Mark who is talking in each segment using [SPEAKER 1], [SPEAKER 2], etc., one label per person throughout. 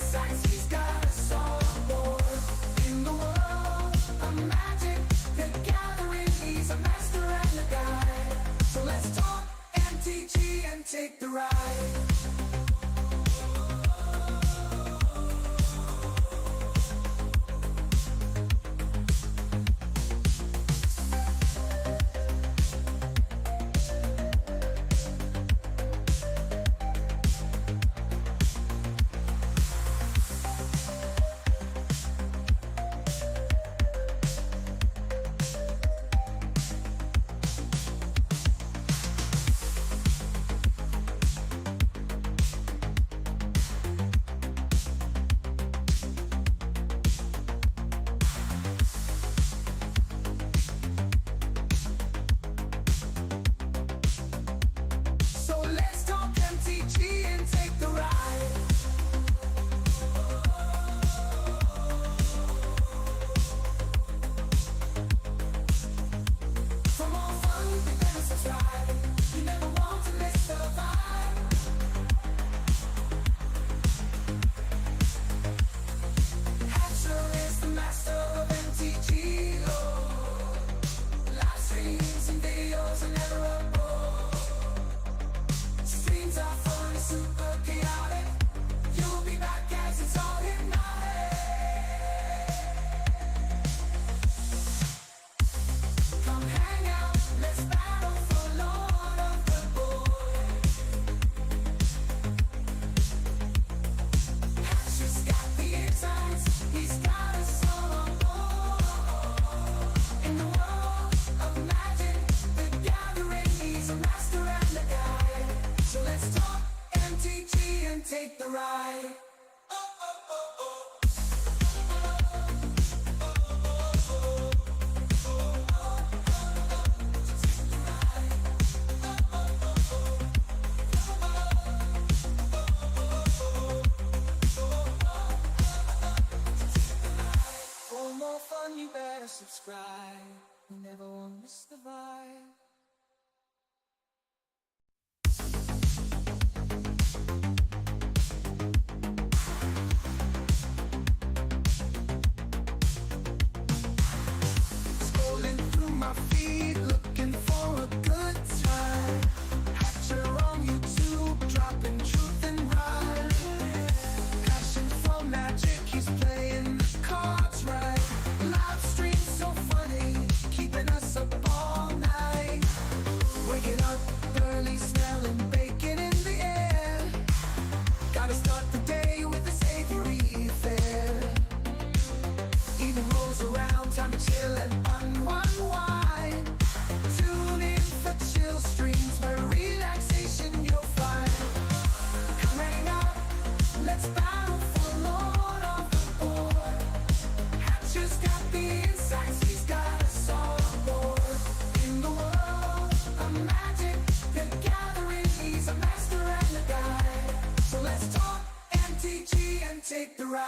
[SPEAKER 1] insights, he's got us all on board. In the world of magic, the gathering, he's a master and a guide. So let's talk MTG and take the ride. Take the ride. For more fun, you better subscribe. You never want to miss the vibe. My feet looking for a good time. Hatcher on YouTube, dropping truth and rhyme. Passion for magic, he's playing the cards right. Live stream so funny, keeping us up all night. Waking up early, smelling bacon in the air. Gotta start the day with a savory affair. Evening rolls around, time to chill and unwind. Tune in for chill streams where relaxation you'll find. Come hang out, let's battle for Lord of the Board. Hatcher's got the insights, he's got us all on board. In the world of magic, the gathering, he's a master and a guide. So let's talk MTG and take the ride.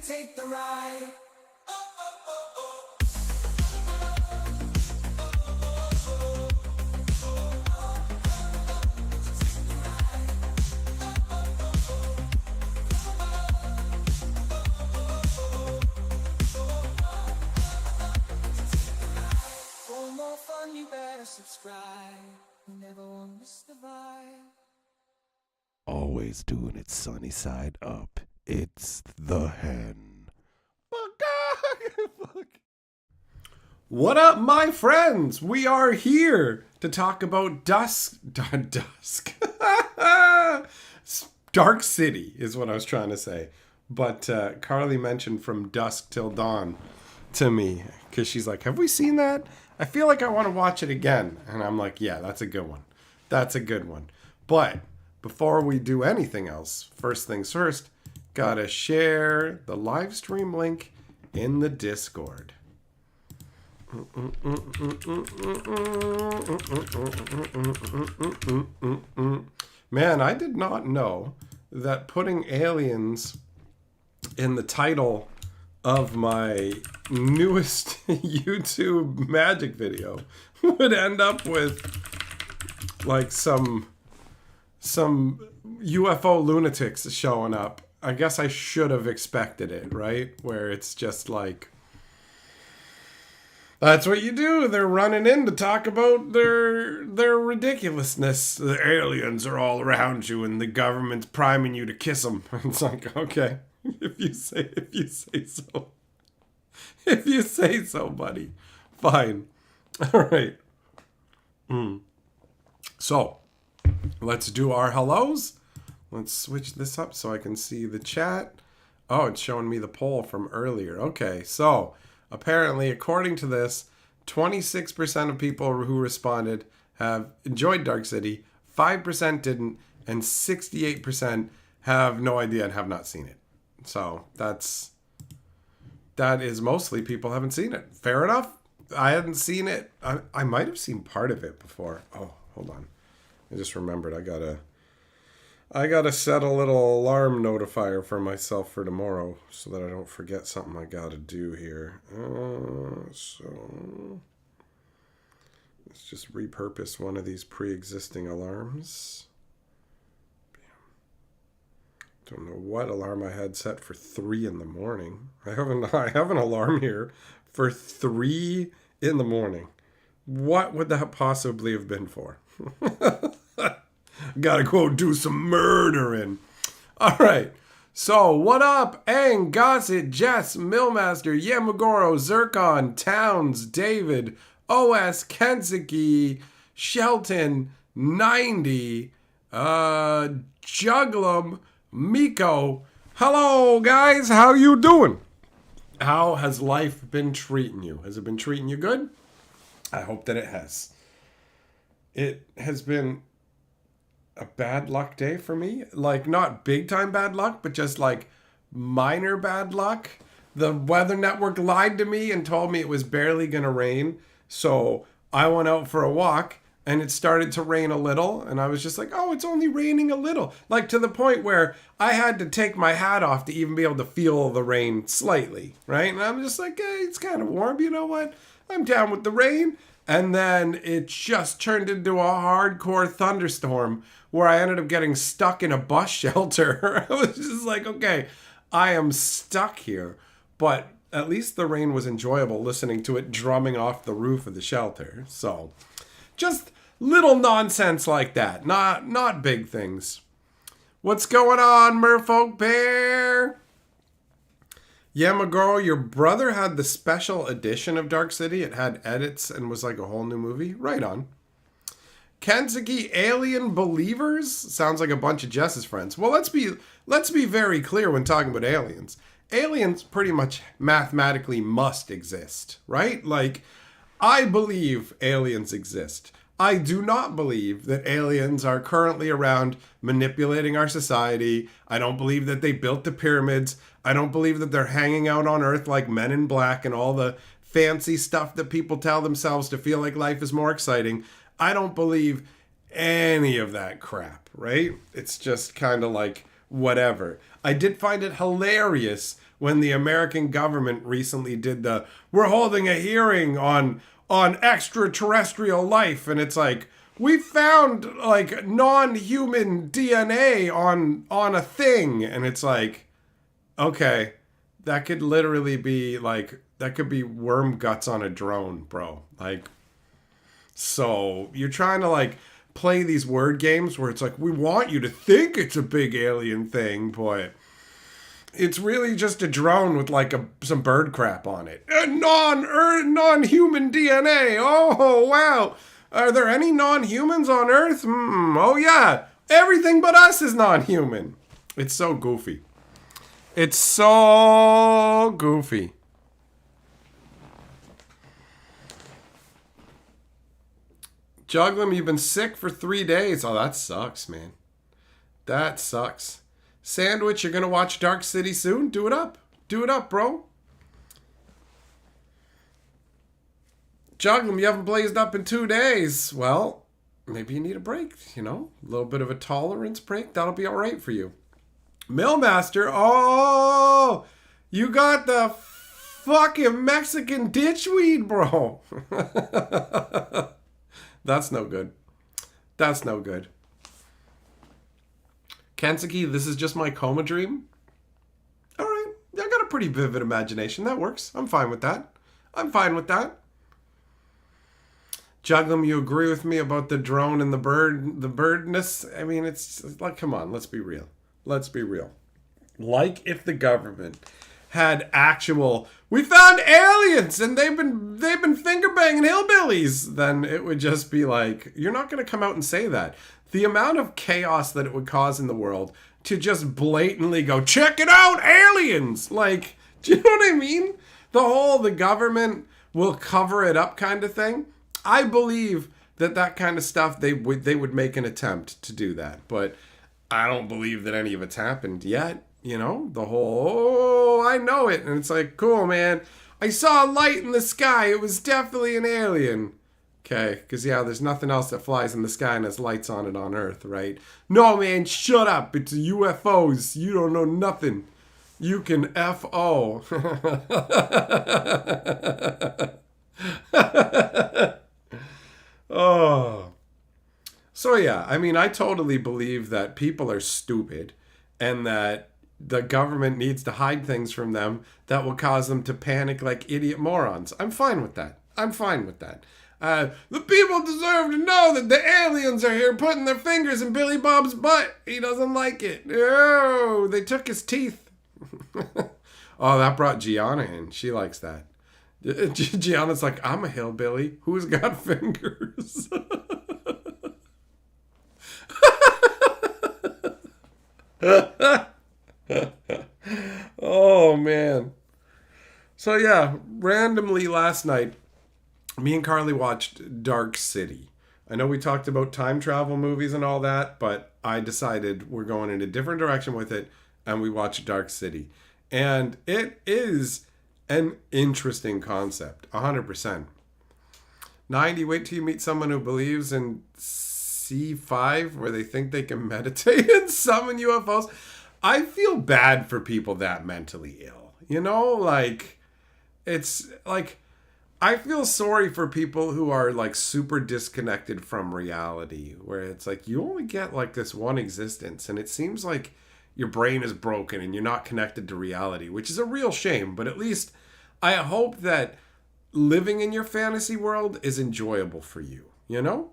[SPEAKER 1] take the ride. For more fun, you better subscribe. You never want to miss the vibe.
[SPEAKER 2] Always doing it sunny side up. It's the hen. Fuck. What up, my friends? We are here to talk about Dusk. Dark City is what I was trying to say. But Carly mentioned From Dusk Till Dawn to me because she's like, have we seen that? I feel like I want to watch it again. And I'm like, yeah, that's a good one. That's a good one. But before we do anything else, first things first, gotta share the live stream link in the Discord. Man, I did not know that putting aliens in the title of my newest YouTube magic video would end up with like some UFO lunatics showing up. I guess I should have expected it, right? Where it's just like, that's what you do. They're running in to talk about their ridiculousness. The aliens are all around you and the government's priming you to kiss them. It's like, okay, if you say so. If you say so, buddy. Fine. All right. So, let's do our hellos. Let's switch this up so I can see the chat. Oh, it's showing me the poll from earlier. Okay, so apparently, according to this, 26% of people who responded have enjoyed Dark City, 5% didn't, and 68% have no idea and have not seen it. So that is mostly people haven't seen it. Fair enough. I hadn't seen it. I might have seen part of it before. Oh, hold on. I just remembered I gotta set a little alarm notifier for myself for tomorrow so that I don't forget something I gotta do here. So let's just repurpose one of these pre-existing alarms. Don't know what alarm I had set for 3 in the morning. I have an alarm here for 3 in the morning. What would that possibly have been for? Gotta go do some murdering. All right. So, what up? Aang, Gossett, Jess, Millmaster, Yamagoro, Zircon, Towns, David, OS, Kensuke, Shelton, 90, Juglum, Miko. Hello, guys. How you doing? How has life been treating you? Has it been treating you good? I hope that it has. It has been a bad luck day for me. Like, not big time bad luck, but just like minor bad luck. The weather network lied to me and told me it was barely gonna rain. So I went out for a walk and it started to rain a little. And I was just like, oh, it's only raining a little. Like, to the point where I had to take my hat off to even be able to feel the rain slightly, right? And I'm just like, hey, it's kind of warm. You know what? I'm down with the rain. And then it just turned into a hardcore thunderstorm where I ended up getting stuck in a bus shelter. I was just like, okay, I am stuck here. But at least the rain was enjoyable listening to it drumming off the roof of the shelter. So just little nonsense like that. Not big things. What's going on, Merfolk Bear? Yamagoro, your brother had the special edition of Dark City. It had edits and was like a whole new movie. Right on. Kensuke, Alien Believers? Sounds like a bunch of Jess's friends. Well, let's be very clear when talking about aliens. Aliens pretty much mathematically must exist, right? Like, I believe aliens exist. I do not believe that aliens are currently around manipulating our society. I don't believe that they built the pyramids. I don't believe that they're hanging out on Earth like Men in Black and all the fancy stuff that people tell themselves to feel like life is more exciting. I don't believe any of that crap, right? It's just kind of like whatever. I did find it hilarious when the American government recently did the we're holding a hearing on extraterrestrial life, and it's like we found like non-human DNA on a thing, and it's like, okay, that could literally be like that could be worm guts on a drone, bro. Like, so you're trying to like play these word games where it's like we want you to think it's a big alien thing, but it's really just a drone with like some bird crap on it. Non-human DNA. Oh wow. Are there any non-humans on Earth? Oh yeah. Everything but us is non-human. It's so goofy. It's so goofy. Juggling, you've been sick for 3 days. Oh, that sucks, man. That sucks. Sandwich, you're going to watch Dark City soon? Do it up. Do it up, bro. Juggling, you haven't blazed up in 2 days. Well, maybe you need a break, you know? A little bit of a tolerance break. That'll be all right for you. Millmaster, oh, you got the fucking Mexican ditchweed, bro. That's no good. That's no good. Kensuke, this is just my coma dream. All right. I got a pretty vivid imagination. That works. I'm fine with that. I'm fine with that. Juggum, you agree with me about the drone and the birdness? I mean, it's like, come on, let's be real. Let's be real. Like if the government had actual, we found aliens and they've been finger banging hillbillies, then it would just be like, you're not going to come out and say that. The amount of chaos that it would cause in the world to just blatantly go, check it out, aliens! Like, do you know what I mean? The government will cover it up kind of thing. I believe that kind of stuff, they would make an attempt to do that. But I don't believe that any of it's happened yet. You know, I know it. And it's like, cool, man. I saw a light in the sky. It was definitely an alien. Okay, because, yeah, there's nothing else that flies in the sky and has lights on it on Earth, right? No, man, shut up. It's UFOs. You don't know nothing. You can F-O. Oh. So, yeah, I mean, I totally believe that people are stupid and that the government needs to hide things from them that will cause them to panic like idiot morons. I'm fine with that. I'm fine with that. The people deserve to know that the aliens are here putting their fingers in Billy Bob's butt. He doesn't like it. Oh, they took his teeth. Oh, that brought Gianna in. She likes that. Gianna's like, I'm a hillbilly. Who's got fingers? Oh, man. So, yeah, randomly last night, me and Carly watched Dark City. I know we talked about time travel movies and all that, but I decided we're going in a different direction with it, and we watched Dark City. And it is an interesting concept, 100%. 90, wait till you meet someone who believes in C5, where they think they can meditate and summon UFOs. I feel bad for people that mentally ill. You know, like, it's like, I feel sorry for people who are like super disconnected from reality, where it's like you only get like this one existence and it seems like your brain is broken and you're not connected to reality, which is a real shame. But at least I hope that living in your fantasy world is enjoyable for you, you know?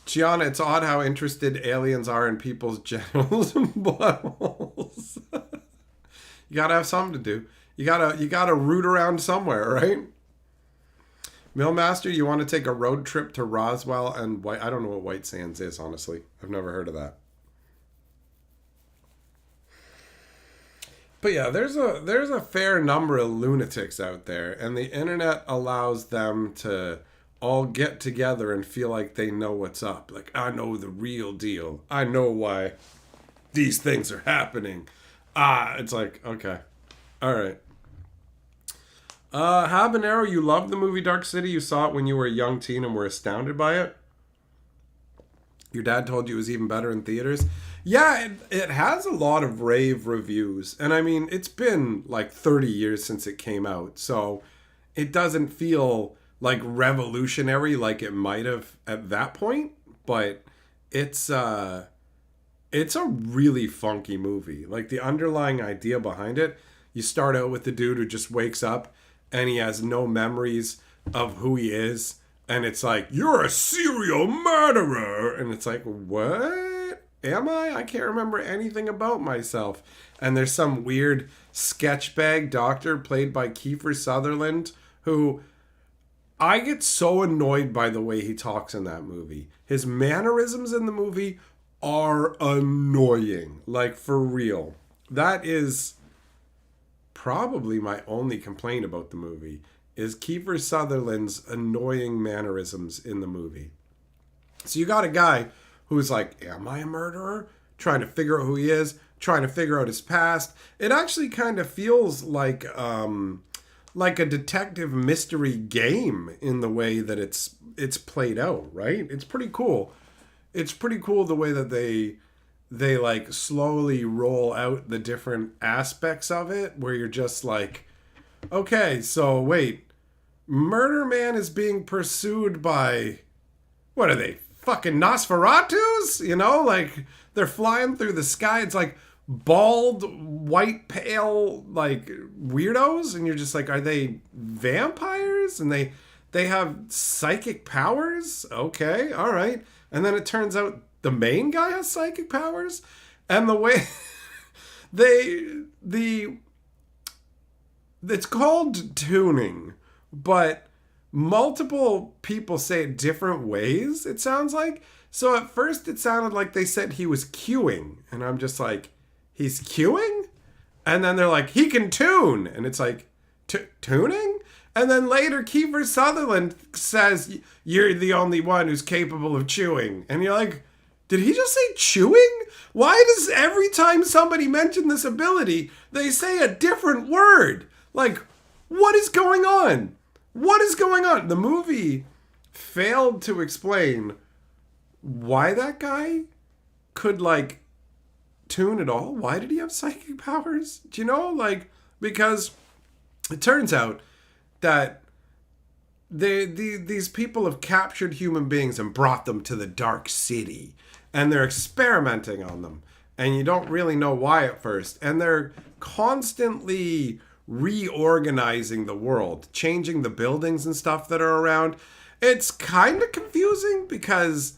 [SPEAKER 2] Gianna, it's odd how interested aliens are in people's genitals and buttholes. You gotta have something to do. You gotta root around somewhere, right? Millmaster, you want to take a road trip to Roswell and White? I don't know what White Sands is, honestly. I've never heard of that. But yeah, there's a fair number of lunatics out there, and the internet allows them to all get together and feel like they know what's up. Like, I know the real deal. I know why these things are happening. It's like, okay. All right. Habanero, you loved the movie Dark City. You saw it when you were a young teen and were astounded by it. Your dad told you it was even better in theaters. Yeah, it has a lot of rave reviews. And I mean, it's been like 30 years since it came out. So it doesn't feel like revolutionary like it might have at that point. But it's a really funky movie. Like the underlying idea behind it, you start out with the dude who just wakes up and he has no memories of who he is. And it's like, you're a serial murderer. And it's like, what am I? I can't remember anything about myself. And there's some weird sketchbag doctor played by Kiefer Sutherland who I get so annoyed by the way he talks in that movie. His mannerisms in the movie are annoying. Like, for real. That is probably my only complaint about the movie. Is Kiefer Sutherland's annoying mannerisms in the movie. So you got a guy who's like, am I a murderer? Trying to figure out who he is, trying to figure out his past. It actually kind of feels like a detective mystery game in the way that it's played out, right? It's pretty cool. It's pretty cool the way that they like slowly roll out the different aspects of it, where you're just like, okay, so wait, Murder Man is being pursued by, what are they, fucking Nosferatus? You know, like, they're flying through the sky. It's like bald, white, pale, like, weirdos. And you're just like, are they vampires? And they have psychic powers? Okay, all right. And then it turns out the main guy has psychic powers? And the way it's called tuning, but multiple people say it different ways, it sounds like. So at first it sounded like they said he was cueing, and I'm just like, he's cueing? And then they're like, he can tune, and it's like, tuning? And then later Kiefer Sutherland says, you're the only one who's capable of chewing. And you're like, did he just say chewing? Why does every time somebody mention this ability, they say a different word? Like, what is going on? What is going on? The movie failed to explain why that guy could, like, tune at all. Why did he have psychic powers? Do you know? Like, because it turns out that these people have captured human beings and brought them to the dark city. And they're experimenting on them. And you don't really know why at first. And they're constantly reorganizing the world, changing the buildings and stuff that are around. It's kind of confusing because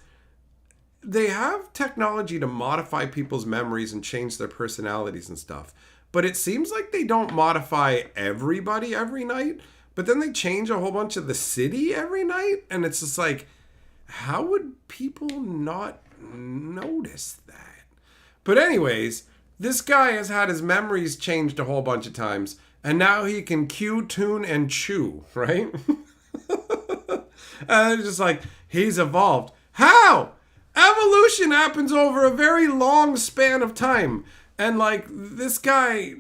[SPEAKER 2] they have technology to modify people's memories and change their personalities and stuff. But it seems like they don't modify everybody every night. But then they change a whole bunch of the city every night. And it's just like, how would people not notice that? But anyways, this guy has had his memories changed a whole bunch of times. And now he can cue, tune, and chew, right? And it's just like, he's evolved. How? Evolution happens over a very long span of time. And like, this guy,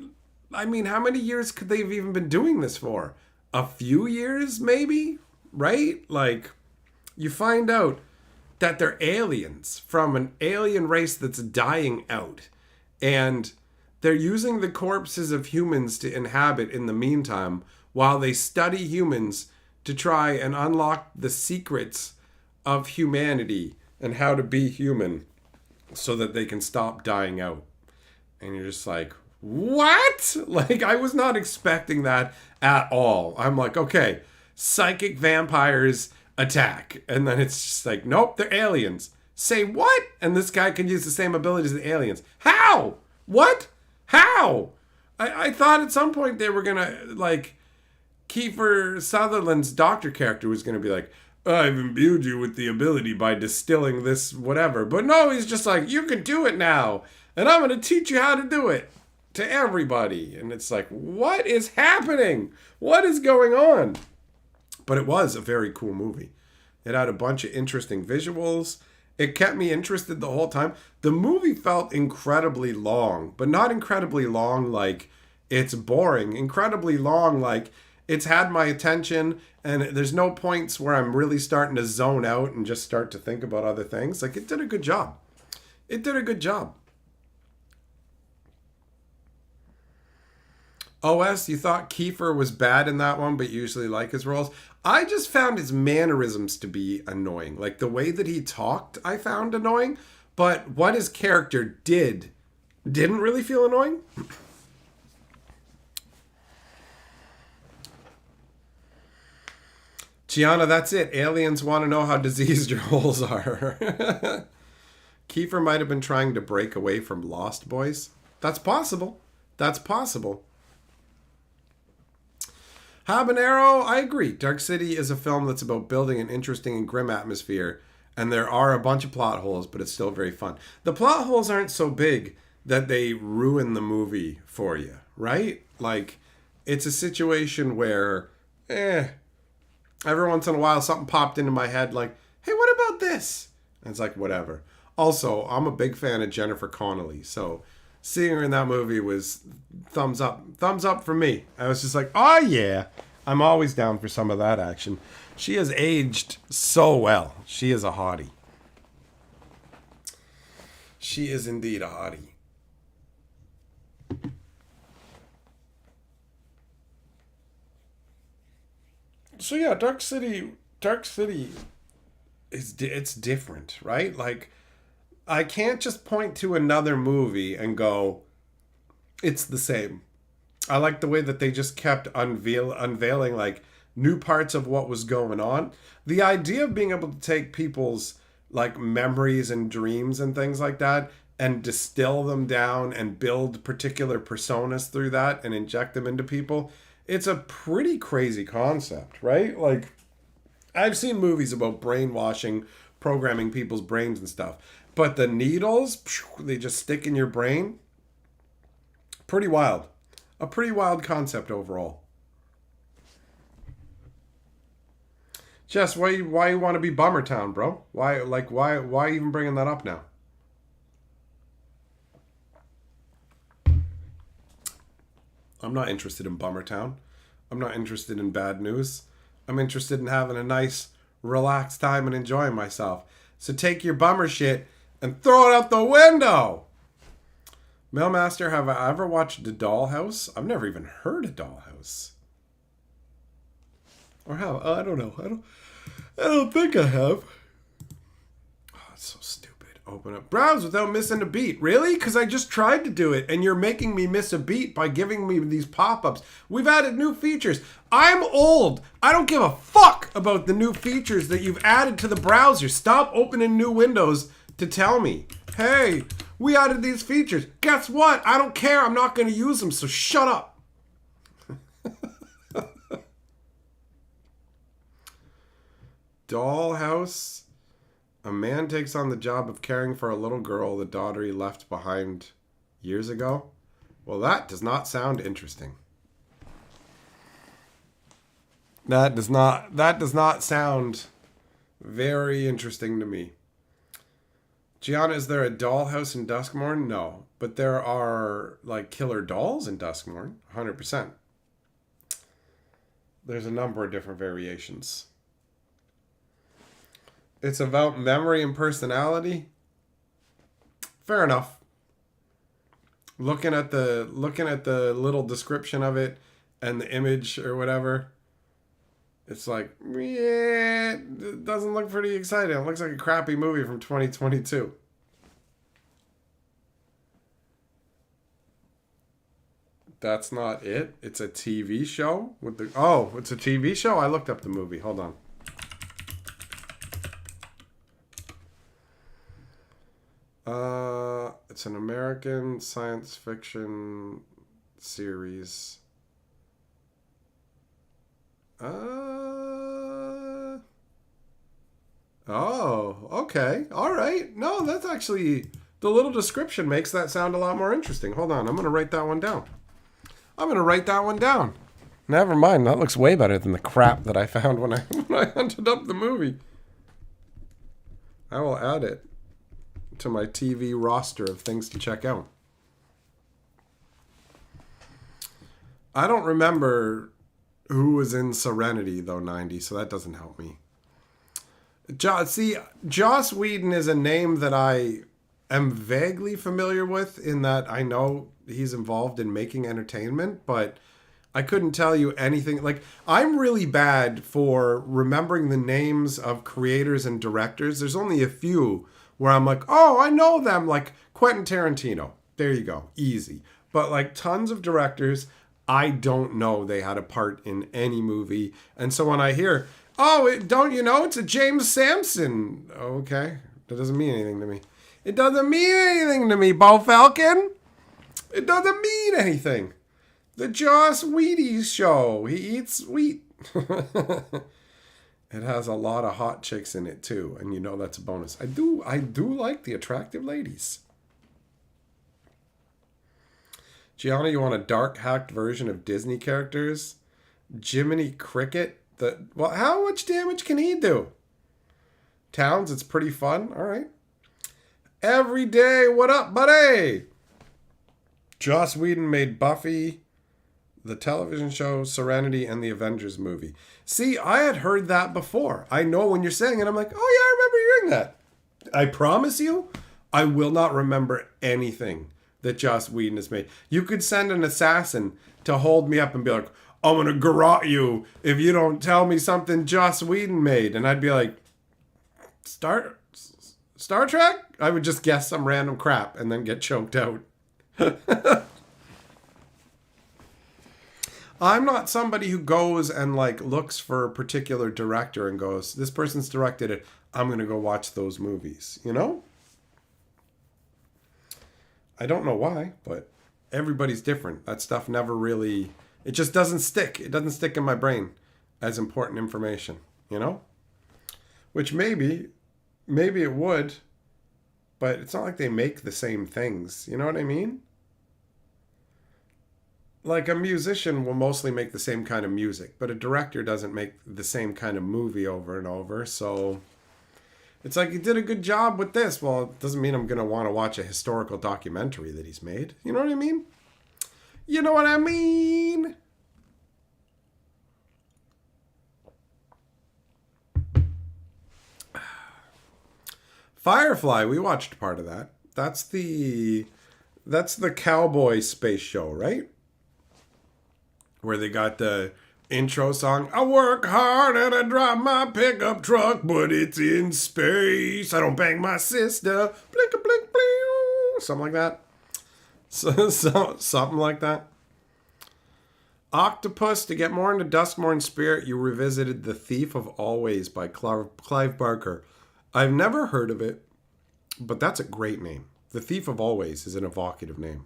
[SPEAKER 2] I mean, how many years could they have even been doing this for? A few years, maybe? Right? Like, you find out that they're aliens from an alien race that's dying out. And they're using the corpses of humans to inhabit in the meantime while they study humans to try and unlock the secrets of humanity and how to be human so that they can stop dying out. And you're just like, what? Like, I was not expecting that at all. I'm like, okay, psychic vampires attack. And then it's just like, nope, they're aliens. Say what? And this guy can use the same abilities as the aliens. How? What? How? I thought at some point they were going to, like, Kiefer Sutherland's doctor character was going to be like, I've imbued you with the ability by distilling this whatever. But no, he's just like, you can do it now. And I'm going to teach you how to do it to everybody. And it's like, what is happening? What is going on? But it was a very cool movie. It had a bunch of interesting visuals. It kept me interested the whole time. The movie felt incredibly long, but not incredibly long like it's boring. Incredibly long like It's had my attention, and there's no points where I'm really starting to zone out and just start to think about other things. Like, it did a good job. It did a good job. OS, you thought Kiefer was bad in that one, but usually like his roles. I just found his mannerisms to be annoying. Like, the way that he talked, I found annoying. But what his character didn't really feel annoying. Gianna, that's it. Aliens want to know how diseased your holes are. Kiefer might have been trying to break away from Lost Boys. That's possible. That's possible. Habanero, I agree. Dark City is a film that's about building an interesting and grim atmosphere, and there are a bunch of plot holes, but it's still very fun. The plot holes aren't so big that they ruin the movie for you, right? Like, it's a situation where, every once in a while something popped into my head like, hey, what about this? And it's like, whatever. Also, I'm a big fan of Jennifer Connelly, so seeing her in that movie was thumbs up. Thumbs up for me. I was just like, oh yeah. I'm always down for some of that action. She has aged so well. She is a hottie. She is indeed a hottie. So yeah, Dark City it's different, right? Like, I can't just point to another movie and go, it's the same. I like the way that they just kept unveiling like new parts of what was going on. The idea of being able to take people's like memories and dreams and things like that and distill them down and build particular personas through that and inject them into people, it's a pretty crazy concept, right? Like, I've seen movies about brainwashing, programming people's brains and stuff. But the needles, they just stick in your brain. Pretty wild. A pretty wild concept overall. Jess, why you want to be Bummer Town, bro? Why even bringing that up now? I'm not interested in Bummer Town. I'm not interested in bad news. I'm interested in having a nice, relaxed time and enjoying myself. So take your bummer shit and throw it out the window. Mailmaster, have I ever watched The Dollhouse? I've never even heard of Dollhouse. Or how? I don't know. I don't think I have. Oh, it's so stupid. Open up. Browse without missing a beat. Really? Because I just tried to do it, and you're making me miss a beat by giving me these pop-ups. We've added new features. I'm old. I don't give a fuck about the new features that you've added to the browser. Stop opening new windows to tell me, hey, we added these features. Guess what? I don't care. I'm not going to use them, so shut up. Dollhouse. A man takes on the job of caring for a little girl the daughter he left behind years ago. Well, that does not sound interesting. That does not sound very interesting to me. Gianna, is there a dollhouse in Duskmorn? No. But there are, like, killer dolls in Duskmorn. 100%. There's a number of different variations. It's about memory and personality. Fair enough. Looking at the little description of it and the image or whatever, it's like, yeah, it doesn't look pretty exciting. It looks like a crappy movie from 2022. That's not it. It's a TV show with the it's a TV show. I looked up the movie. Hold on. It's an American science fiction series. Oh, okay. All right. No, that's actually, the little description makes that sound a lot more interesting. Hold on. I'm going to write that one down. Never mind. That looks way better than the crap that I found when I hunted up the movie. I will add it to my TV roster of things to check out. I don't remember who was in Serenity, though, 90, so that doesn't help me. Joss Whedon is a name that I am vaguely familiar with in that I know he's involved in making entertainment, but I couldn't tell you anything. Like, I'm really bad for remembering the names of creators and directors. There's only a few where I'm like, oh, I know them, like Quentin Tarantino. There you go. Easy. But like tons of directors, I don't know they had a part in any movie. And so when I hear, oh, don't you know it's a James Sampson? Okay. That doesn't mean anything to me. It doesn't mean anything to me, Bo Falcon. It doesn't mean anything. The Joss Whedon show. He eats wheat. It has a lot of hot chicks in it too, and you know that's a bonus. I do like the attractive ladies. Gianna, you want a dark hacked version of Disney characters? Jiminy Cricket? How much damage can he do? Towns, it's pretty fun. All right. Every day, what up, buddy? Joss Whedon made Buffy, the television show, Serenity, and the Avengers movie. See, I had heard that before. I know when you're saying it, I'm like, oh yeah, I remember hearing that. I promise you, I will not remember anything that Joss Whedon has made. You could send an assassin to hold me up and be like, I'm going to garrote you if you don't tell me something Joss Whedon made. And I'd be like, Star Trek? I would just guess some random crap and then get choked out. I'm not somebody who goes and like looks for a particular director and goes, this person's directed it, I'm going to go watch those movies, you know? I don't know why, but everybody's different. That stuff never really, it just doesn't stick. It doesn't stick in my brain as important information, you know? Which maybe it would, but it's not like they make the same things. You know what I mean? Like a musician will mostly make the same kind of music, but a director doesn't make the same kind of movie over and over. So it's like, he did a good job with this. Well, it doesn't mean I'm going to want to watch a historical documentary that he's made. You know what I mean? You know what I mean? Firefly, we watched part of that. That's the cowboy space show, right? Where they got the intro song, I work hard and I drive my pickup truck, but it's in space. I don't bang my sister. Blink, blink, blink. Something like that. Something like that. Octopus, to get more into Duskmorn spirit, you revisited The Thief of Always by Clive Barker. I've never heard of it, but that's a great name. The Thief of Always is an evocative name.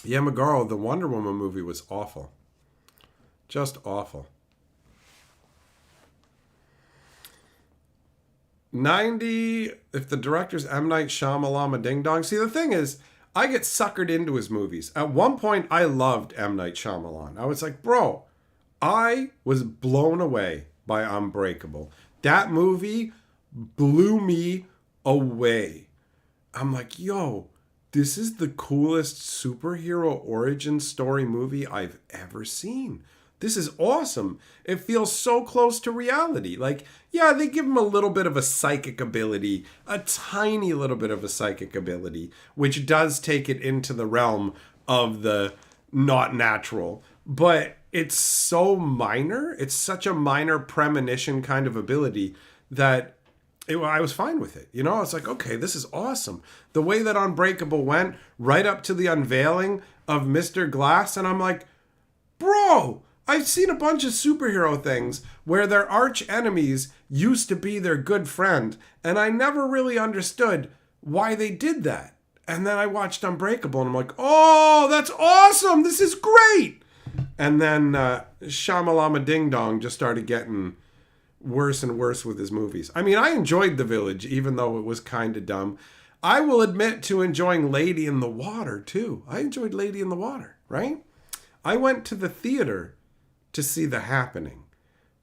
[SPEAKER 2] Yeah, Magaro, the Wonder Woman movie was awful. Just awful. 90, if the director's M. Night Shyamalan Ding Dong. See, the thing is, I get suckered into his movies. At one point, I loved M. Night Shyamalan. I was like, bro, I was blown away by Unbreakable. That movie blew me away. I'm like, yo, this is the coolest superhero origin story movie I've ever seen. This is awesome. It feels so close to reality. Like, yeah, they give him a little bit of a psychic ability, a tiny little bit of a psychic ability, which does take it into the realm of the not natural. But it's so minor. It's such a minor premonition kind of ability that I was fine with it. You know, it's like, okay, this is awesome. The way that Unbreakable went right up to the unveiling of Mr. Glass. And I'm like, bro, I've seen a bunch of superhero things where their arch enemies used to be their good friend. And I never really understood why they did that. And then I watched Unbreakable and I'm like, oh, that's awesome. This is great. And then Shyamalama Ding Dong just started getting worse and worse with his movies. I mean, I enjoyed The Village, even though it was kind of dumb. I will admit to enjoying Lady in the Water, too. I enjoyed Lady in the Water, right? I went to the theater to see The Happening.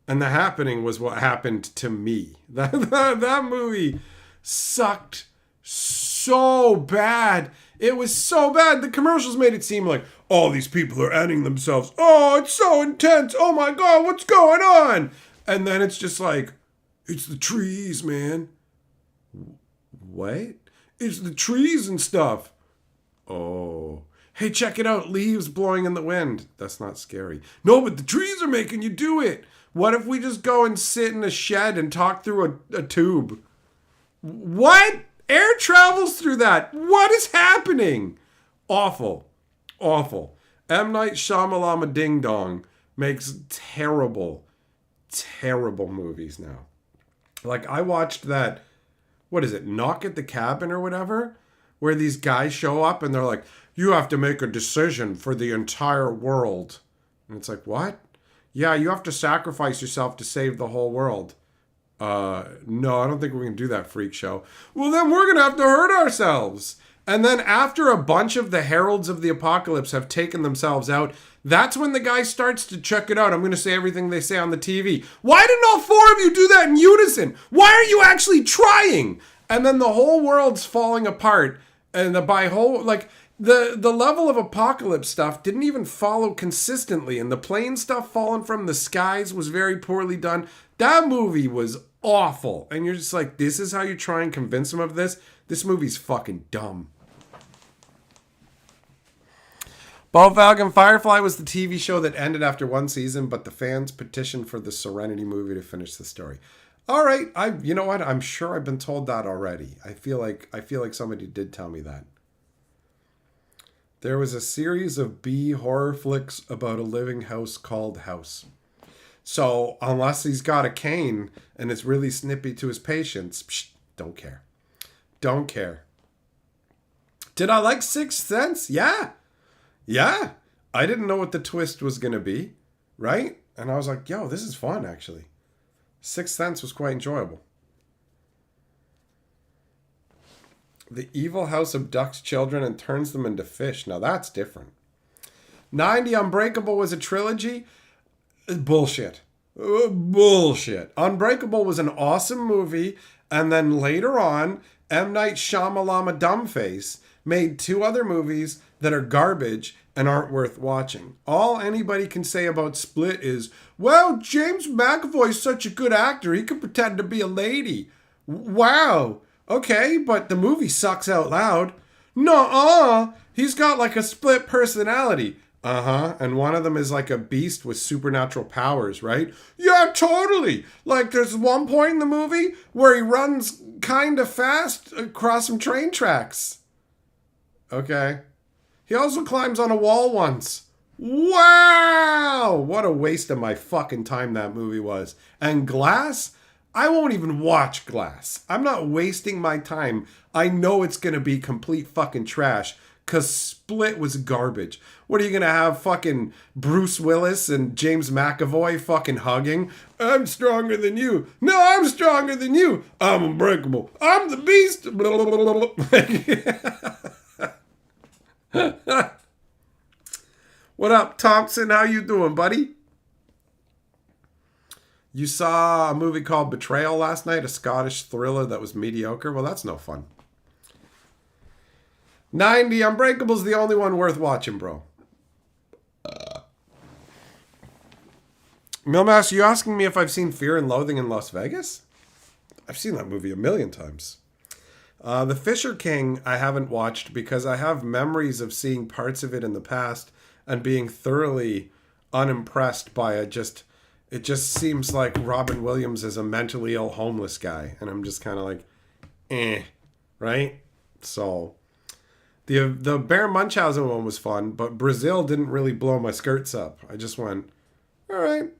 [SPEAKER 2] And The Happening was what happened to me. That movie sucked so bad. It was so bad. The commercials made it seem like, oh, these people are ending themselves. Oh, it's so intense. Oh my God, what's going on? And then it's just like, it's the trees, man. What? It's the trees and stuff. Oh. Hey, check it out. Leaves blowing in the wind. That's not scary. No, but the trees are making you do it. What if we just go and sit in a shed and talk through a tube? What? Air travels through that. What is happening? Awful. Awful. M. Night Shyamalan Ding Dong makes terrible, terrible movies now. Like, I watched that, what is it, Knock at the Cabin or whatever? Where these guys show up and they're like, you have to make a decision for the entire world. And it's like, what? Yeah, you have to sacrifice yourself to save the whole world. No, I don't think we can do that, freak show. Well, then we're going to have to hurt ourselves. And then after a bunch of the heralds of the apocalypse have taken themselves out, that's when the guy starts to check it out. I'm going to say everything they say on the TV. Why didn't all four of you do that in unison? Why are you actually trying? And then the whole world's falling apart. And the level of apocalypse stuff didn't even follow consistently. And the plane stuff falling from the skies was very poorly done. That movie was awful. And you're just like, this is how you try and convince them of this? This movie's fucking dumb. Ball Falcon Firefly was the TV show that ended after one season, but the fans petitioned for the Serenity movie to finish the story. All right, you know what? I'm sure I've been told that already. I feel like somebody did tell me that. There was a series of B horror flicks about a living house called House. So unless he's got a cane and it's really snippy to his patients, don't care. Don't care. Did I like Sixth Sense? Yeah. I didn't know what the twist was going to be, right? And I was like, yo, this is fun, actually. Sixth Sense was quite enjoyable. The evil house abducts children and turns them into fish. Now that's different. 90 Unbreakable was a trilogy. Bullshit. Bullshit. Unbreakable was an awesome movie. And then later on, M. Night Shyamalan Dumbface made two other movies that are garbage and aren't worth watching. All anybody can say about Split is, well, James McAvoy's such a good actor, he could pretend to be a lady. Wow. Okay, but the movie sucks out loud. Nuh-uh. He's got like a split personality. Uh-huh. And one of them is like a beast with supernatural powers, right? Yeah, totally. Like there's one point in the movie where he runs kind of fast across some train tracks. Okay. He also climbs on a wall once. Wow! What a waste of my fucking time that movie was. And Glass? I won't even watch Glass. I'm not wasting my time. I know it's going to be complete fucking trash because Split was garbage. What are you going to have fucking Bruce Willis and James McAvoy fucking hugging? I'm stronger than you. No, I'm stronger than you. I'm unbreakable. I'm the beast. What up, Thompson? How you doing, buddy? You saw a movie called Betrayal last night, a Scottish thriller that was mediocre? Well, that's no fun. 90 Unbreakable's the only one worth watching, bro. Milmass, you asking me if I've seen Fear and Loathing in Las Vegas? I've seen that movie a million times. The Fisher King I haven't watched because I have memories of seeing parts of it in the past and being thoroughly unimpressed by it. It just seems like Robin Williams is a mentally ill homeless guy. And I'm just kind of like, right? So the Baron Munchausen one was fun, but Brazil didn't really blow my skirts up. I just went, all right,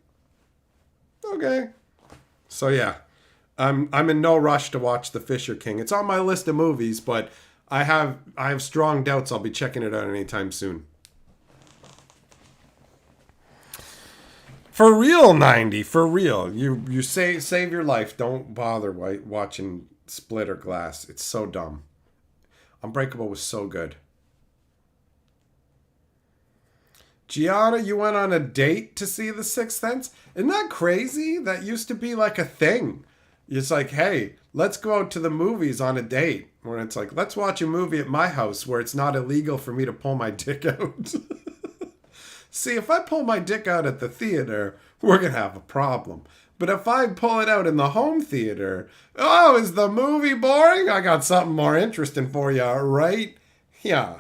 [SPEAKER 2] okay. So yeah. I'm in no rush to watch The Fisher King. It's on my list of movies, but I have strong doubts I'll be checking it out anytime soon. For real, 90, for real. You save your life. Don't bother watching Split or Glass. It's so dumb. Unbreakable was so good. Gianna, you went on a date to see The Sixth Sense? Isn't that crazy? That used to be like a thing. It's like, hey, let's go out to the movies on a date. When it's like, let's watch a movie at my house where it's not illegal for me to pull my dick out. See, if I pull my dick out at the theater, we're going to have a problem. But if I pull it out in the home theater, oh, is the movie boring? I got something more interesting for you, right? Yeah.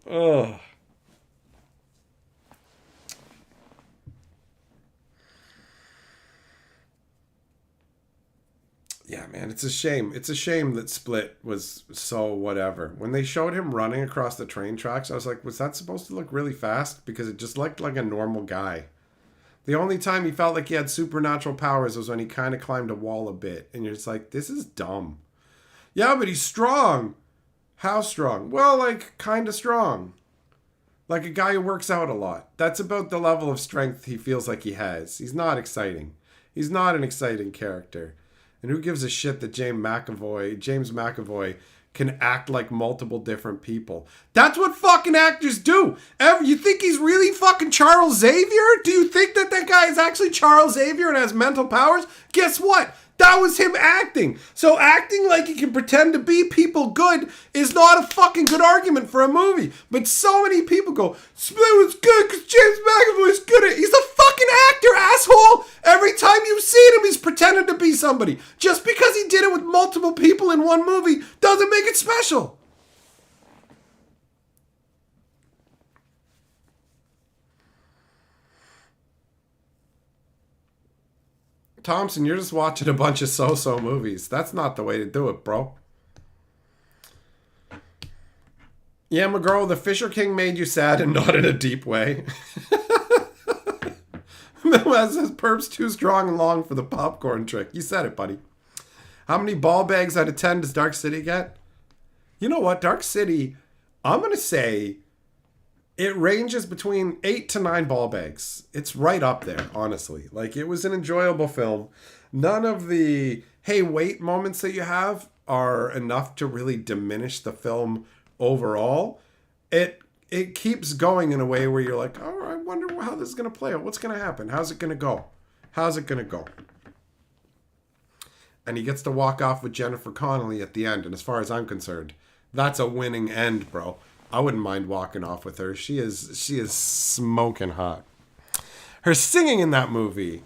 [SPEAKER 2] Oh. Yeah, man, it's a shame. It's a shame that Split was so whatever. When they showed him running across the train tracks, I was like, was that supposed to look really fast? Because it just looked like a normal guy. The only time he felt like he had supernatural powers was when he kind of climbed a wall a bit. And you're just like, this is dumb. Yeah, but he's strong. How strong? Well, like, kind of strong. Like a guy who works out a lot. That's about the level of strength he feels like he has. He's not exciting. He's not an exciting character. And who gives a shit that James McAvoy can act like multiple different people? That's what fucking actors do. You think he's really fucking Charles Xavier? Do you think that guy is actually Charles Xavier and has mental powers? Guess what? That was him acting. So acting like he can pretend to be people good is not a fucking good argument for a movie. But so many people go, Split was good because James McAvoy's good at it. He's a fucking actor, asshole. Every time you've seen him, he's pretended to be somebody. Just because he did it with multiple people in one movie doesn't make it special. Thompson, you're just watching a bunch of so-so movies. That's not the way to do it, bro. Yeah, McGraw, the Fisher King made you sad and not in a deep way. That says Perp's too strong and long for the popcorn trick. You said it, buddy. How many ball bags out of 10 does Dark City get? You know what? Dark City, I'm going to say it ranges between 8 to 9 ball bags. It's right up there, honestly. Like, it was an enjoyable film. None of the, hey, wait moments that you have are enough to really diminish the film overall. It keeps going in a way where you're like, oh, I wonder how this is going to play out. What's going to happen? How's it going to go? How's it going to go? And he gets to walk off with Jennifer Connelly at the end. And as far as I'm concerned, that's a winning end, bro. I wouldn't mind walking off with her. She is smoking hot. Her singing in that movie,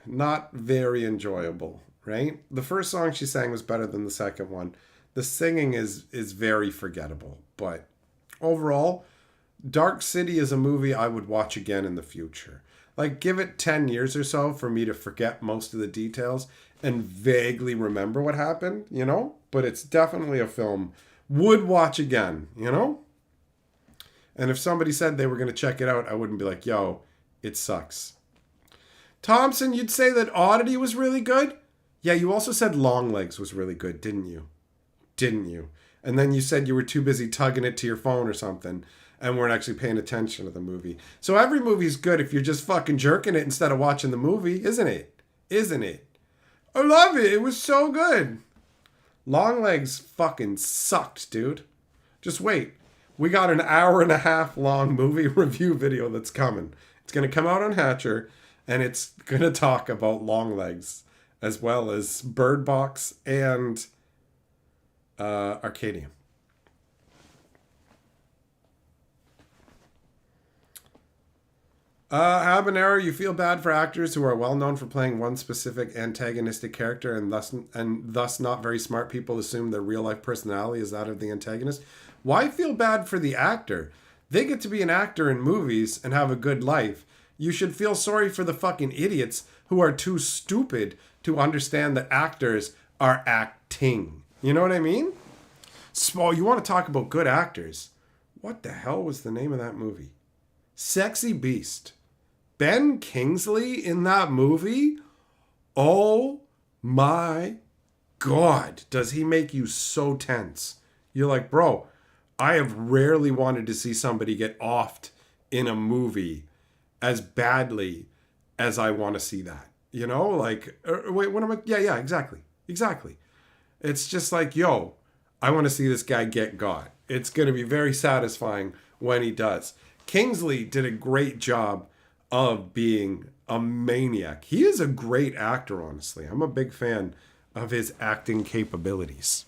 [SPEAKER 2] not very enjoyable, right? The first song she sang was better than the second one. The singing is very forgettable. But overall, Dark City is a movie I would watch again in the future. Like, give it 10 years or so for me to forget most of the details and vaguely remember what happened, you know? But it's definitely a film would watch again, you know? And if somebody said they were going to check it out, I wouldn't be like, yo, it sucks. Thompson, you'd say that Oddity was really good? Yeah, you also said Longlegs was really good, didn't you? Didn't you? And then you said you were too busy tugging it to your phone or something and weren't actually paying attention to the movie. So every movie's good if you're just fucking jerking it instead of watching the movie, isn't it? Isn't it? I love it. It was so good. Longlegs fucking sucked, dude. Just wait. We got an hour and a half long movie review video that's coming. It's going to come out on Hatcher, and it's going to talk about Longlegs, as well as Bird Box and Arcadium. Habanero, you feel bad for actors who are well known for playing one specific antagonistic character and thus not very smart people assume their real life personality is that of the antagonist. Why feel bad for the actor? They get to be an actor in movies and have a good life. You should feel sorry for the fucking idiots who are too stupid to understand that actors are acting. You know what I mean? Small, you want to talk about good actors. What the hell was the name of that movie? Sexy Beast. Ben Kingsley in that movie? Oh my God. Does he make you so tense? You're like, bro, I have rarely wanted to see somebody get offed in a movie as badly as I want to see that. You know, like, wait, what am I? Yeah, exactly. Exactly. It's just like, yo, I want to see this guy get got. It's going to be very satisfying when he does. Kingsley did a great job of being a maniac. He is a great actor, honestly. I'm a big fan of his acting capabilities.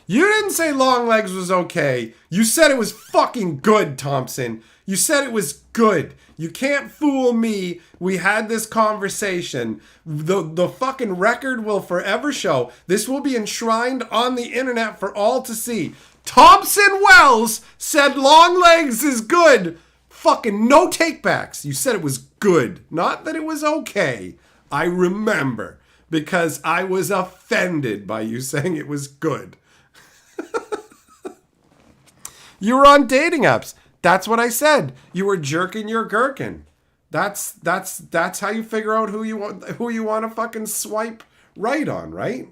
[SPEAKER 2] You didn't say Longlegs was okay. You said it was fucking good, Thompson. You said it was good. You can't fool me. We had this conversation. The fucking record will forever show. This will be enshrined on the internet for all to see. Thompson Wells said Longlegs is good. Fucking no takebacks. You said it was good. Not that it was okay. I remember. Because I was offended by you saying it was good. You were on dating apps. That's what I said. You were jerking your gherkin. That's how you figure out who you want to fucking swipe right on, right?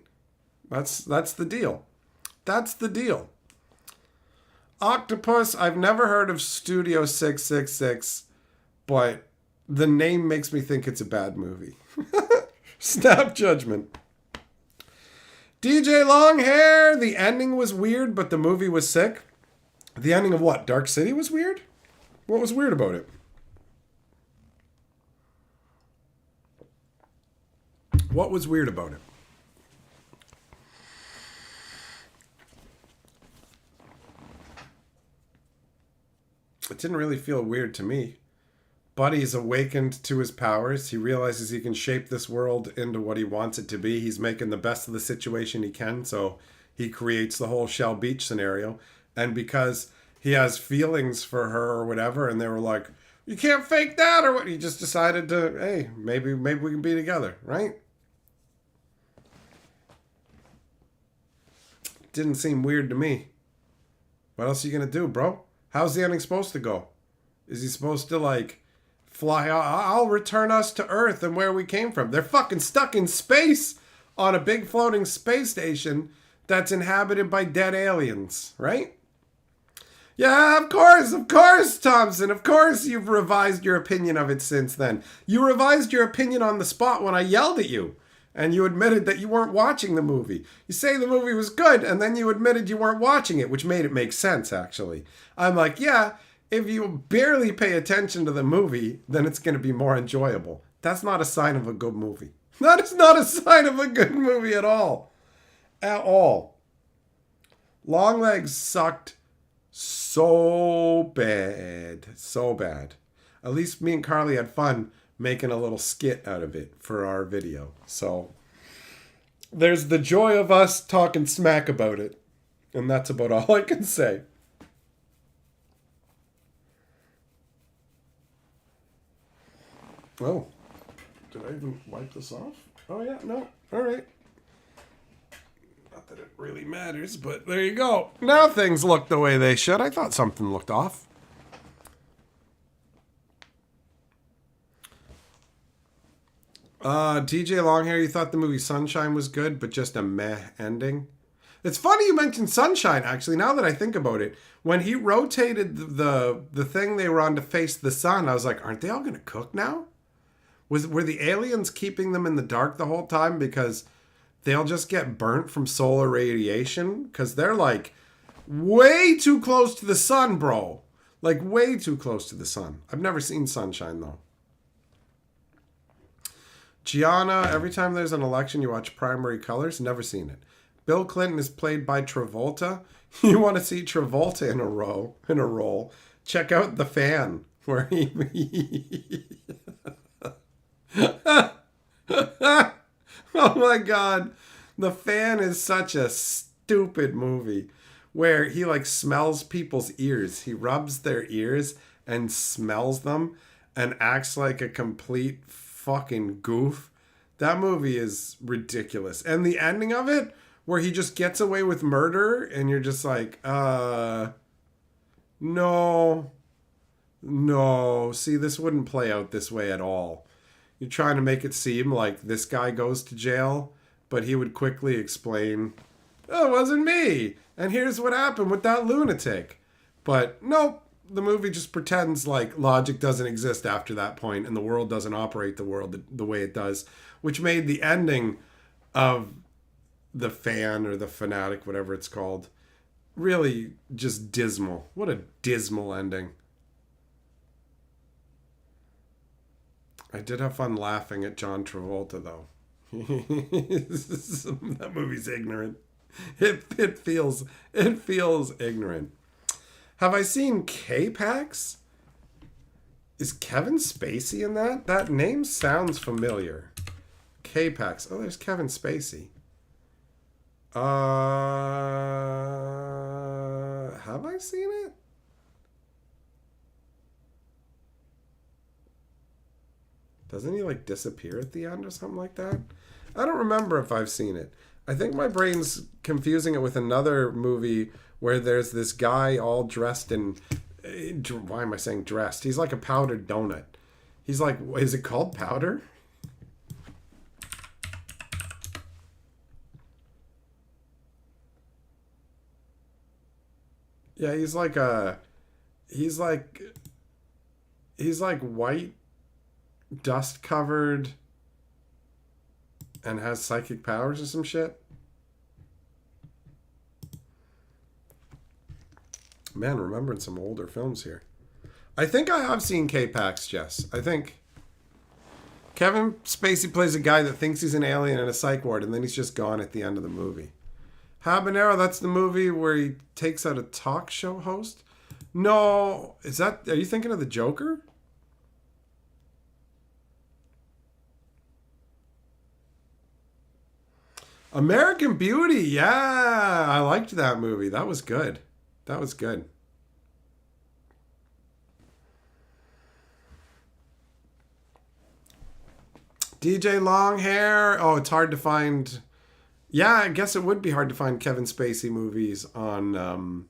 [SPEAKER 2] That's the deal. That's the deal. Octopus, I've never heard of Studio 666, but the name makes me think it's a bad movie. Snap judgment. DJ Longhair, the ending was weird, but the movie was sick. The ending of what? Dark City was weird? What was weird about it? What was weird about it? It didn't really feel weird to me. Buddy's awakened to his powers. He realizes he can shape this world into what he wants it to be. He's making the best of the situation he can, so he creates the whole Shell Beach scenario. And because he has feelings for her or whatever, and they were like, you can't fake that, or what? He just decided to, hey, maybe we can be together, right? Didn't seem weird to me. What else are you going to do, bro? How's the ending supposed to go? Is he supposed to, like, fly out? I'll return us to Earth and where we came from. They're fucking stuck in space on a big floating space station that's inhabited by dead aliens, right? Yeah, of course, Thompson. Of course you've revised your opinion of it since then. You revised your opinion on the spot when I yelled at you. And you admitted that you weren't watching the movie. You say the movie was good, and then you admitted you weren't watching it, which made it make sense, actually. I'm like, yeah, if you barely pay attention to the movie, then it's going to be more enjoyable. That's not a sign of a good movie. That is not a sign of a good movie at all. At all. Longlegs sucked so bad. So bad. At least me and Carly had fun making a little skit out of it for our video. So there's the joy of us talking smack about it. And that's about all I can say. Oh, did I even wipe this off? Oh yeah, no, all right. Not that it really matters, but there you go. Now things look the way they should. I thought something looked off. DJ Longhair, you thought the movie Sunshine was good, but just a meh ending? It's funny you mentioned Sunshine, actually, now that I think about it. When he rotated the thing they were on to face the sun, I was like, aren't they all going to cook now? Were the aliens keeping them in the dark the whole time because they'll just get burnt from solar radiation? Because they're like way too close to the sun, bro. Like way too close to the sun. I've never seen Sunshine, though. Gianna, every time there's an election, you watch Primary Colors. Never seen it. Bill Clinton is played by Travolta. You want to see Travolta in a role? Check out The Fan, where he. Oh my God, The Fan is such a stupid movie, where he like smells people's ears. He rubs their ears and smells them, and acts like a complete fucking goof. That movie is ridiculous. And the ending of it, where he just gets away with murder, and you're just like, no. See, this wouldn't play out this way at all. You're trying to make it seem like this guy goes to jail, but he would quickly explain, oh, it wasn't me, and here's what happened with that lunatic. But nope. The movie just pretends like logic doesn't exist after that point, and the world doesn't operate the world the way it does, which made the ending of The Fan or The Fanatic, whatever it's called, Really just dismal. What a dismal ending. I did have fun laughing at John Travolta, though. That movie's ignorant. It feels ignorant. Have I seen K-Pax? Is Kevin Spacey in that? That name sounds familiar. K-Pax. Oh, there's Kevin Spacey. Have I seen it? Doesn't he like disappear at the end or something like that? I don't remember if I've seen it. I think my brain's confusing it with another movie where there's this guy all dressed in... Why am I saying dressed? He's like a powdered donut. He's like... Is it called powder? Yeah, he's like a... He's like white, dust covered, and has psychic powers or some shit. Man, remembering some older films here. I think I have seen K-Pax, Jess. I think Kevin Spacey plays a guy that thinks he's an alien in a psych ward, and then he's just gone at the end of the movie. Habanero, that's the movie where he takes out a talk show host? No, is that... Are you thinking of the Joker? American Beauty, yeah, I liked that movie. That was good. That was good. DJ Longhair. Oh, it's hard to find. Yeah, I guess it would be hard to find Kevin Spacey movies on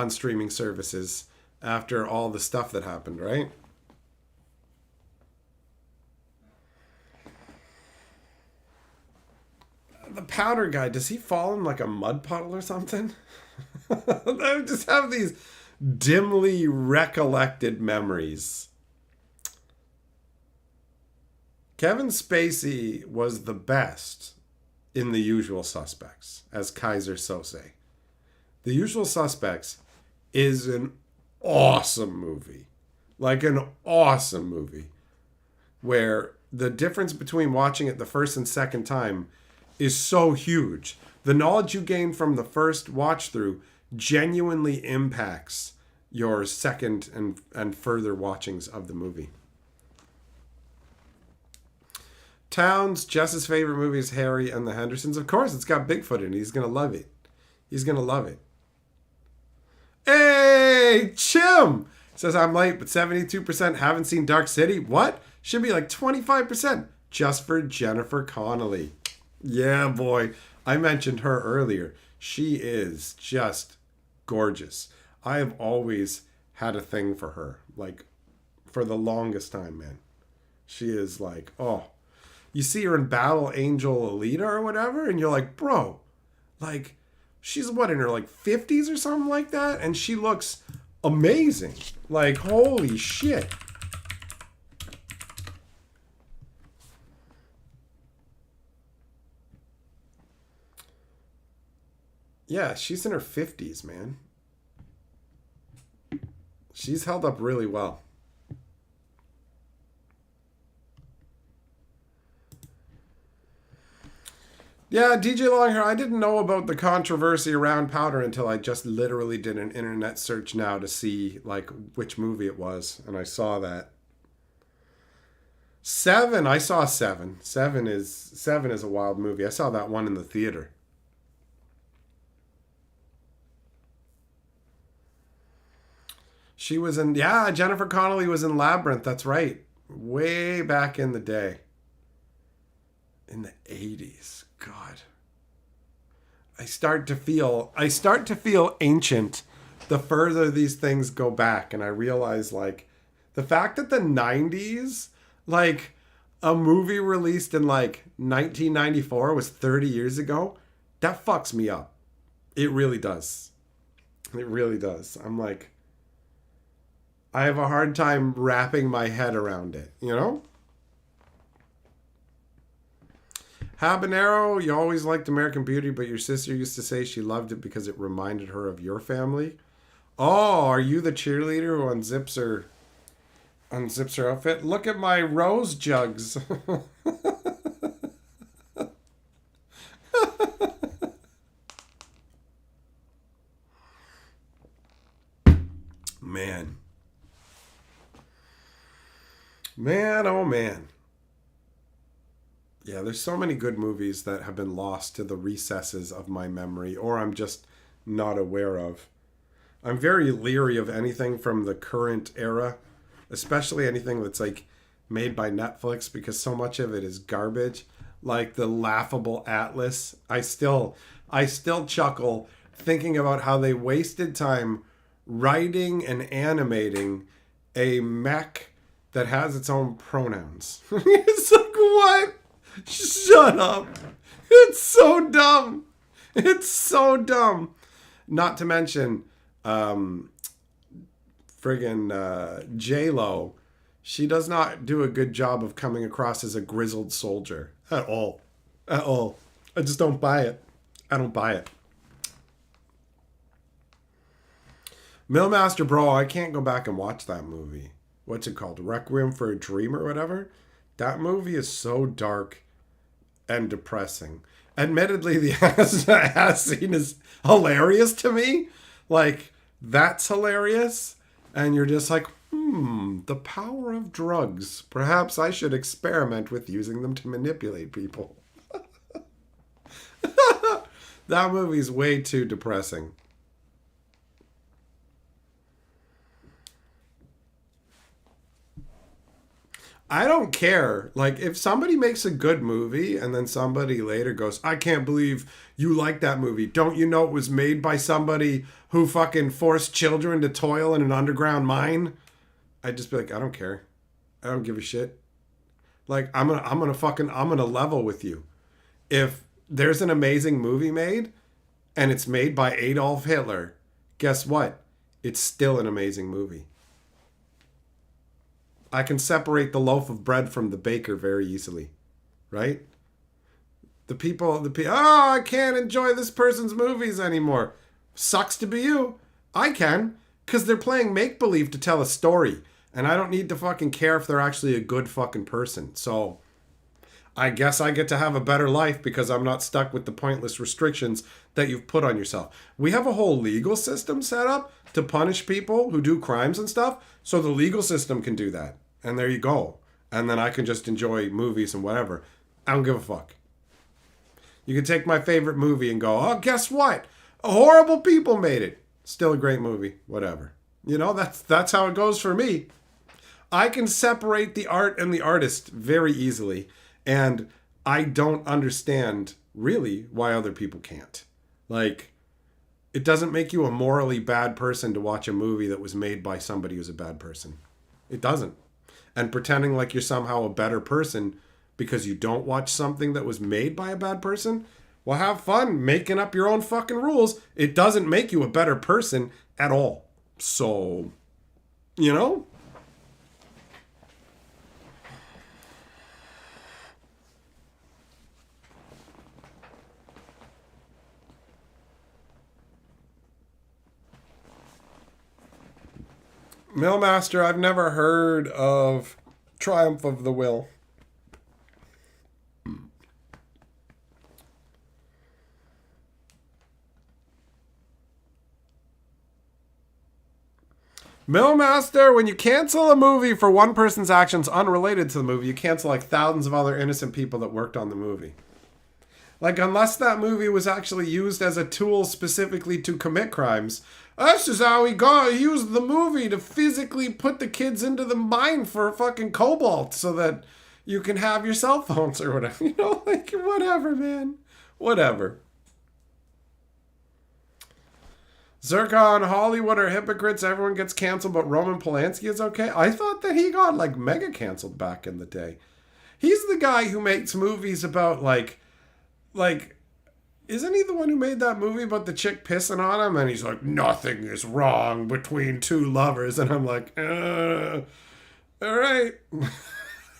[SPEAKER 2] streaming services after all the stuff that happened, right? The powder guy, does he fall in like a mud puddle or something? I just have these dimly recollected memories. Kevin Spacey was the best in The Usual Suspects as Kaiser Sose. The Usual Suspects is an awesome movie. Like an awesome movie. Where the difference between watching it the first and second time is so huge. The knowledge you gain from the first watch through genuinely impacts your second and further watchings of the movie. Towns, Jess's favorite movie is Harry and the Hendersons. Of course, it's got Bigfoot in it. He's going to love it. He's going to love it. Hey, Chim! Says, I'm late, but 72% haven't seen Dark City. What? Should be like 25% just for Jennifer Connelly. Yeah, boy. I mentioned her earlier. She is just gorgeous. I have always had a thing for her. Like, for the longest time, man. She is like, oh. You see her in Battle Angel Alita or whatever, and you're like, bro, like, she's what, in her like 50s or something like that? And she looks amazing. Like, holy shit. Yeah, she's in her 50s, man. She's held up really well. Yeah, DJ Longhair, I didn't know about the controversy around Powder until I just literally did an internet search now to see like which movie it was, and I saw that. Seven, I saw Seven. Seven is a wild movie. I saw that one in the theater. She was in, yeah, Jennifer Connelly was in Labyrinth, that's right. Way back in the day. In the 80s. God. I start to feel ancient the further these things go back, and I realize like the fact that the 90s, like a movie released in like 1994 was 30 years ago, that fucks me up. It really does. It really does. I'm like, I have a hard time wrapping my head around it, you know? Habanero, you always liked American Beauty, but your sister used to say she loved it because it reminded her of your family. Oh, are you the cheerleader who unzips her outfit? Look at my rose jugs. Man. Man, oh man. Yeah, there's so many good movies that have been lost to the recesses of my memory, or I'm just not aware of. I'm very leery of anything from the current era, especially anything that's like made by Netflix, because so much of it is garbage. Like the laughable Atlas. I still chuckle thinking about how they wasted time writing and animating a mech that has its own pronouns. It's like, what? Shut up. It's so dumb. It's so dumb. Not to mention, J-Lo. She does not do a good job of coming across as a grizzled soldier. At all. At all. I just don't buy it. I don't buy it. Millmaster, bro, I can't go back and watch that movie. What's it called? Requiem for a Dream or whatever? That movie is so dark and depressing. Admittedly, the ass scene is hilarious to me. Like, that's hilarious. And you're just like, the power of drugs. Perhaps I should experiment with using them to manipulate people. That movie's way too depressing. I don't care. Like, if somebody makes a good movie and then somebody later goes, I can't believe you like that movie. Don't you know it was made by somebody who fucking forced children to toil in an underground mine? I'd just be like, I don't care. I don't give a shit. Like, I'm gonna level with you. If there's an amazing movie made and it's made by Adolf Hitler, guess what? It's still an amazing movie. I can separate the loaf of bread from the baker very easily, right? I can't enjoy this person's movies anymore. Sucks to be you. I can, because they're playing make-believe to tell a story, and I don't need to fucking care if they're actually a good fucking person. So, I guess I get to have a better life because I'm not stuck with the pointless restrictions that you've put on yourself. We have a whole legal system set up to punish people who do crimes and stuff, so the legal system can do that. And there you go. And then I can just enjoy movies and whatever. I don't give a fuck. You can take my favorite movie and go, oh, guess what? Horrible people made it. Still a great movie. Whatever. You know, that's how it goes for me. I can separate the art and the artist very easily. And I don't understand, really, why other people can't. Like, it doesn't make you a morally bad person to watch a movie that was made by somebody who's a bad person. It doesn't. And pretending like you're somehow a better person because you don't watch something that was made by a bad person, well, have fun making up your own fucking rules. It doesn't make you a better person at all. So, you know? Millmaster, I've never heard of Triumph of the Will. Millmaster, when you cancel a movie for one person's actions unrelated to the movie, you cancel like thousands of other innocent people that worked on the movie. Like, unless that movie was actually used as a tool specifically to commit crimes, this is how he used the movie to physically put the kids into the mine for fucking cobalt so that you can have your cell phones or whatever. You know, like, whatever, man. Whatever. Zircon, Hollywood are hypocrites. Everyone gets canceled, but Roman Polanski is okay. I thought that he got, like, mega canceled back in the day. He's the guy who makes movies about, like, isn't he the one who made that movie about the chick pissing on him? And he's like, nothing is wrong between two lovers. And I'm like, all right.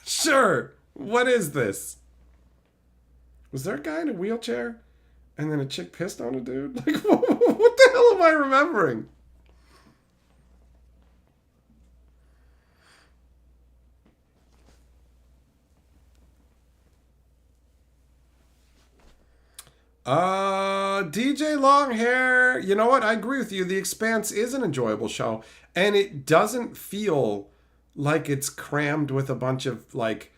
[SPEAKER 2] Sure. What is this? Was there a guy in a wheelchair and then a chick pissed on a dude? Like, what the hell am I remembering? DJ Longhair, you know what? I agree with you. The Expanse is an enjoyable show, and it doesn't feel like it's crammed with a bunch of like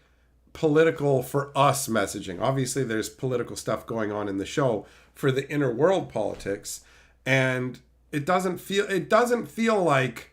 [SPEAKER 2] political for us messaging. Obviously, there's political stuff going on in the show for the inner world politics, and it doesn't feel like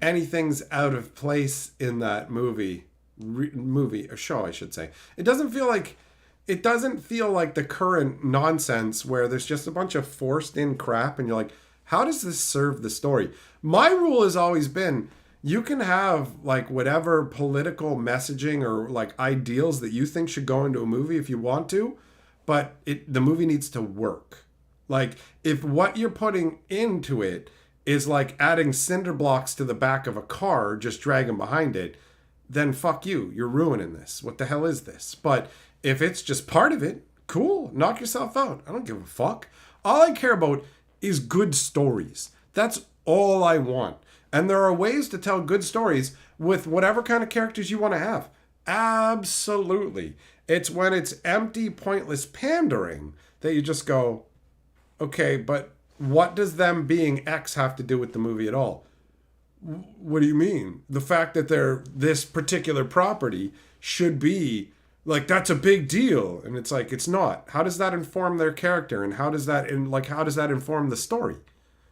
[SPEAKER 2] anything's out of place in that movie or show, I should say. It doesn't feel like the current nonsense where there's just a bunch of forced in crap and you're like, how does this serve the story? My rule has always been you can have like whatever political messaging or like ideals that you think should go into a movie if you want to, but the movie needs to work. Like if what you're putting into it is like adding cinder blocks to the back of a car, just dragging behind it, then fuck you. You're ruining this. What the hell is this? But if it's just part of it, cool. Knock yourself out. I don't give a fuck. All I care about is good stories. That's all I want. And there are ways to tell good stories with whatever kind of characters you want to have. Absolutely. It's when it's empty, pointless pandering that you just go, okay, but what does them being X have to do with the movie at all? What do you mean? The fact that they're this particular property should be like, that's a big deal. And it's like, it's not. How does that inform their character? And how does that inform the story?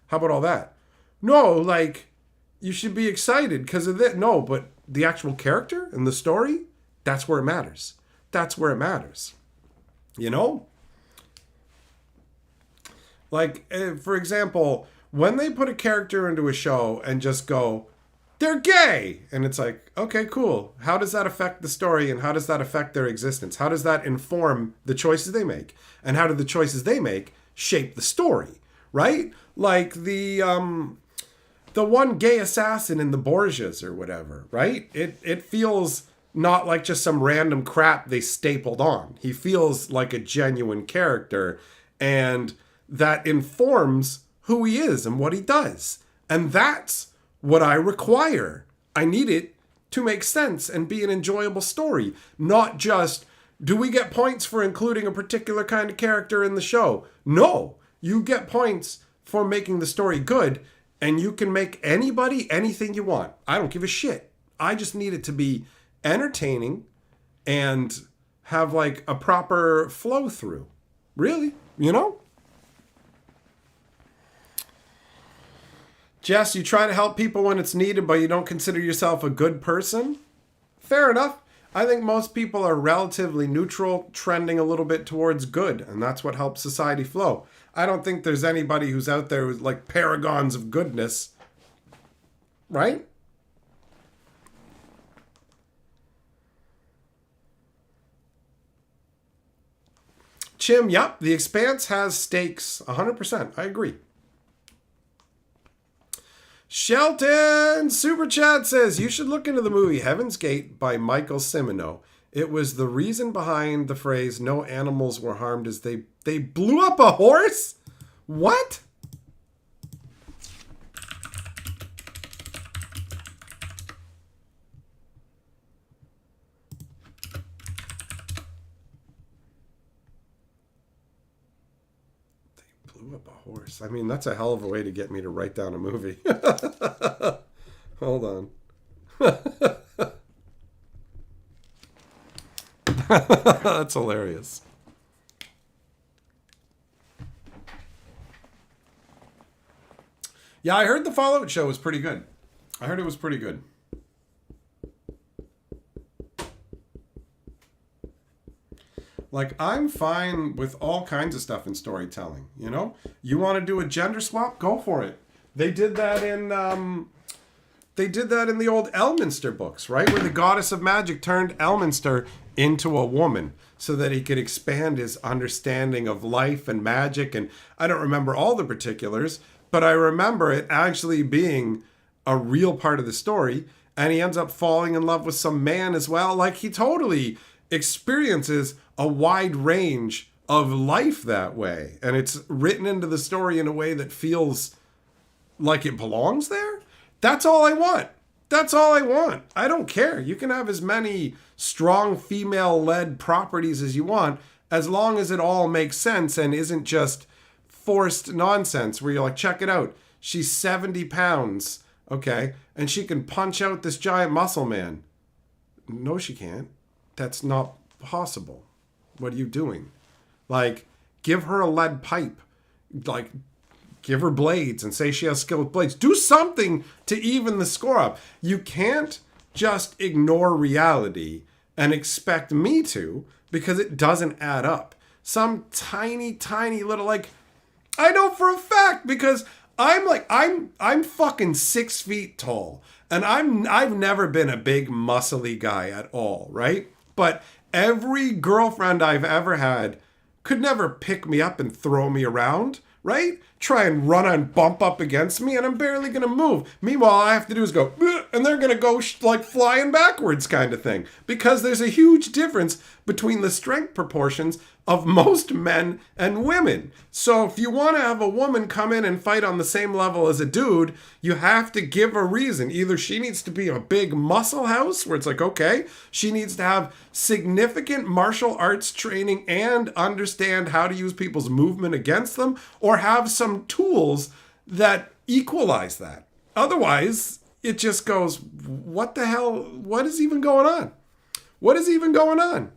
[SPEAKER 2] How about all that? No, like, you should be excited because of that. No, but the actual character and the story, that's where it matters. That's where it matters. You know? Like, for example, when they put a character into a show and just go, they're gay. And it's like, okay, cool. How does that affect the story and how does that affect their existence? How does that inform the choices they make? And how do the choices they make shape the story, right? Like the one gay assassin in the Borgias or whatever, right? It feels not like just some random crap they stapled on. He feels like a genuine character, and that informs who he is and what he does. And that's what I require. I need it to make sense and be an enjoyable story, not just, do we get points for including a particular kind of character in the show? No, you get points for making the story good, and you can make anybody anything you want. I don't give a shit. I just need it to be entertaining and have like a proper flow through. Really, you know? Jess, you try to help people when it's needed, but you don't consider yourself a good person? Fair enough. I think most people are relatively neutral, trending a little bit towards good, and that's what helps society flow. I don't think there's anybody who's out there who's like paragons of goodness. Right? Chim, yep, The Expanse has stakes. 100%. I agree. Shelton Super Chat says, you should look into the movie Heaven's Gate by Michael Cimino. It was the reason behind the phrase no animals were harmed as they blew up a horse? What? Blew up a horse. I mean, that's a hell of a way to get me to write down a movie. Hold on. That's hilarious. Yeah, I heard the Fallout show was pretty good. I heard it was pretty good. Like, I'm fine with all kinds of stuff in storytelling, you know? You want to do a gender swap? Go for it. They did that in the old Elminster books, right? Where the goddess of magic turned Elminster into a woman so that he could expand his understanding of life and magic. And I don't remember all the particulars, but I remember it actually being a real part of the story. And he ends up falling in love with some man as well. Like, he totally experiences a wide range of life that way. And it's written into the story in a way that feels like it belongs there. That's all I want. That's all I want. I don't care. You can have as many strong female-led properties as you want, as long as it all makes sense and isn't just forced nonsense where you're like, check it out. She's 70 pounds, okay? And she can punch out this giant muscle man. No, she can't. That's not possible. What are you doing? Like, give her a lead pipe. Like, give her blades and say she has skill with blades. Do something to even the score up. You can't just ignore reality and expect me to, because it doesn't add up. Some tiny, tiny little, like, I know for a fact because I'm fucking 6 feet tall, and I've never been a big muscly guy at all, right? But every girlfriend I've ever had could never pick me up and throw me around, right? Try and run and bump up against me, and I'm barely going to move. Meanwhile, all I have to do is go, and they're going to go like flying backwards kind of thing. Because there's a huge difference between the strength proportions of most men and women. So if you want to have a woman come in and fight on the same level as a dude, you have to give a reason. Either she needs to be a big muscle house, where it's like, okay, she needs to have significant martial arts training and understand how to use people's movement against them, or have some tools that equalize that. Otherwise, it just goes, what the hell? What is even going on? What is even going on?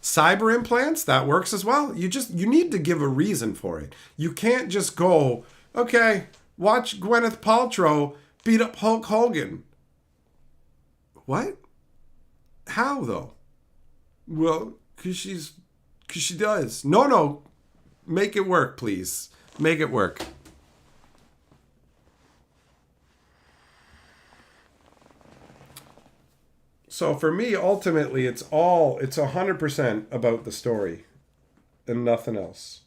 [SPEAKER 2] Cyber implants, that works as well. You need to give a reason for it. You can't just go, okay, watch Gwyneth Paltrow beat up Hulk Hogan. What? How though? Well, because she does. No. Make it work, please. Make it work. So for me, ultimately, it's 100% about the story and nothing else.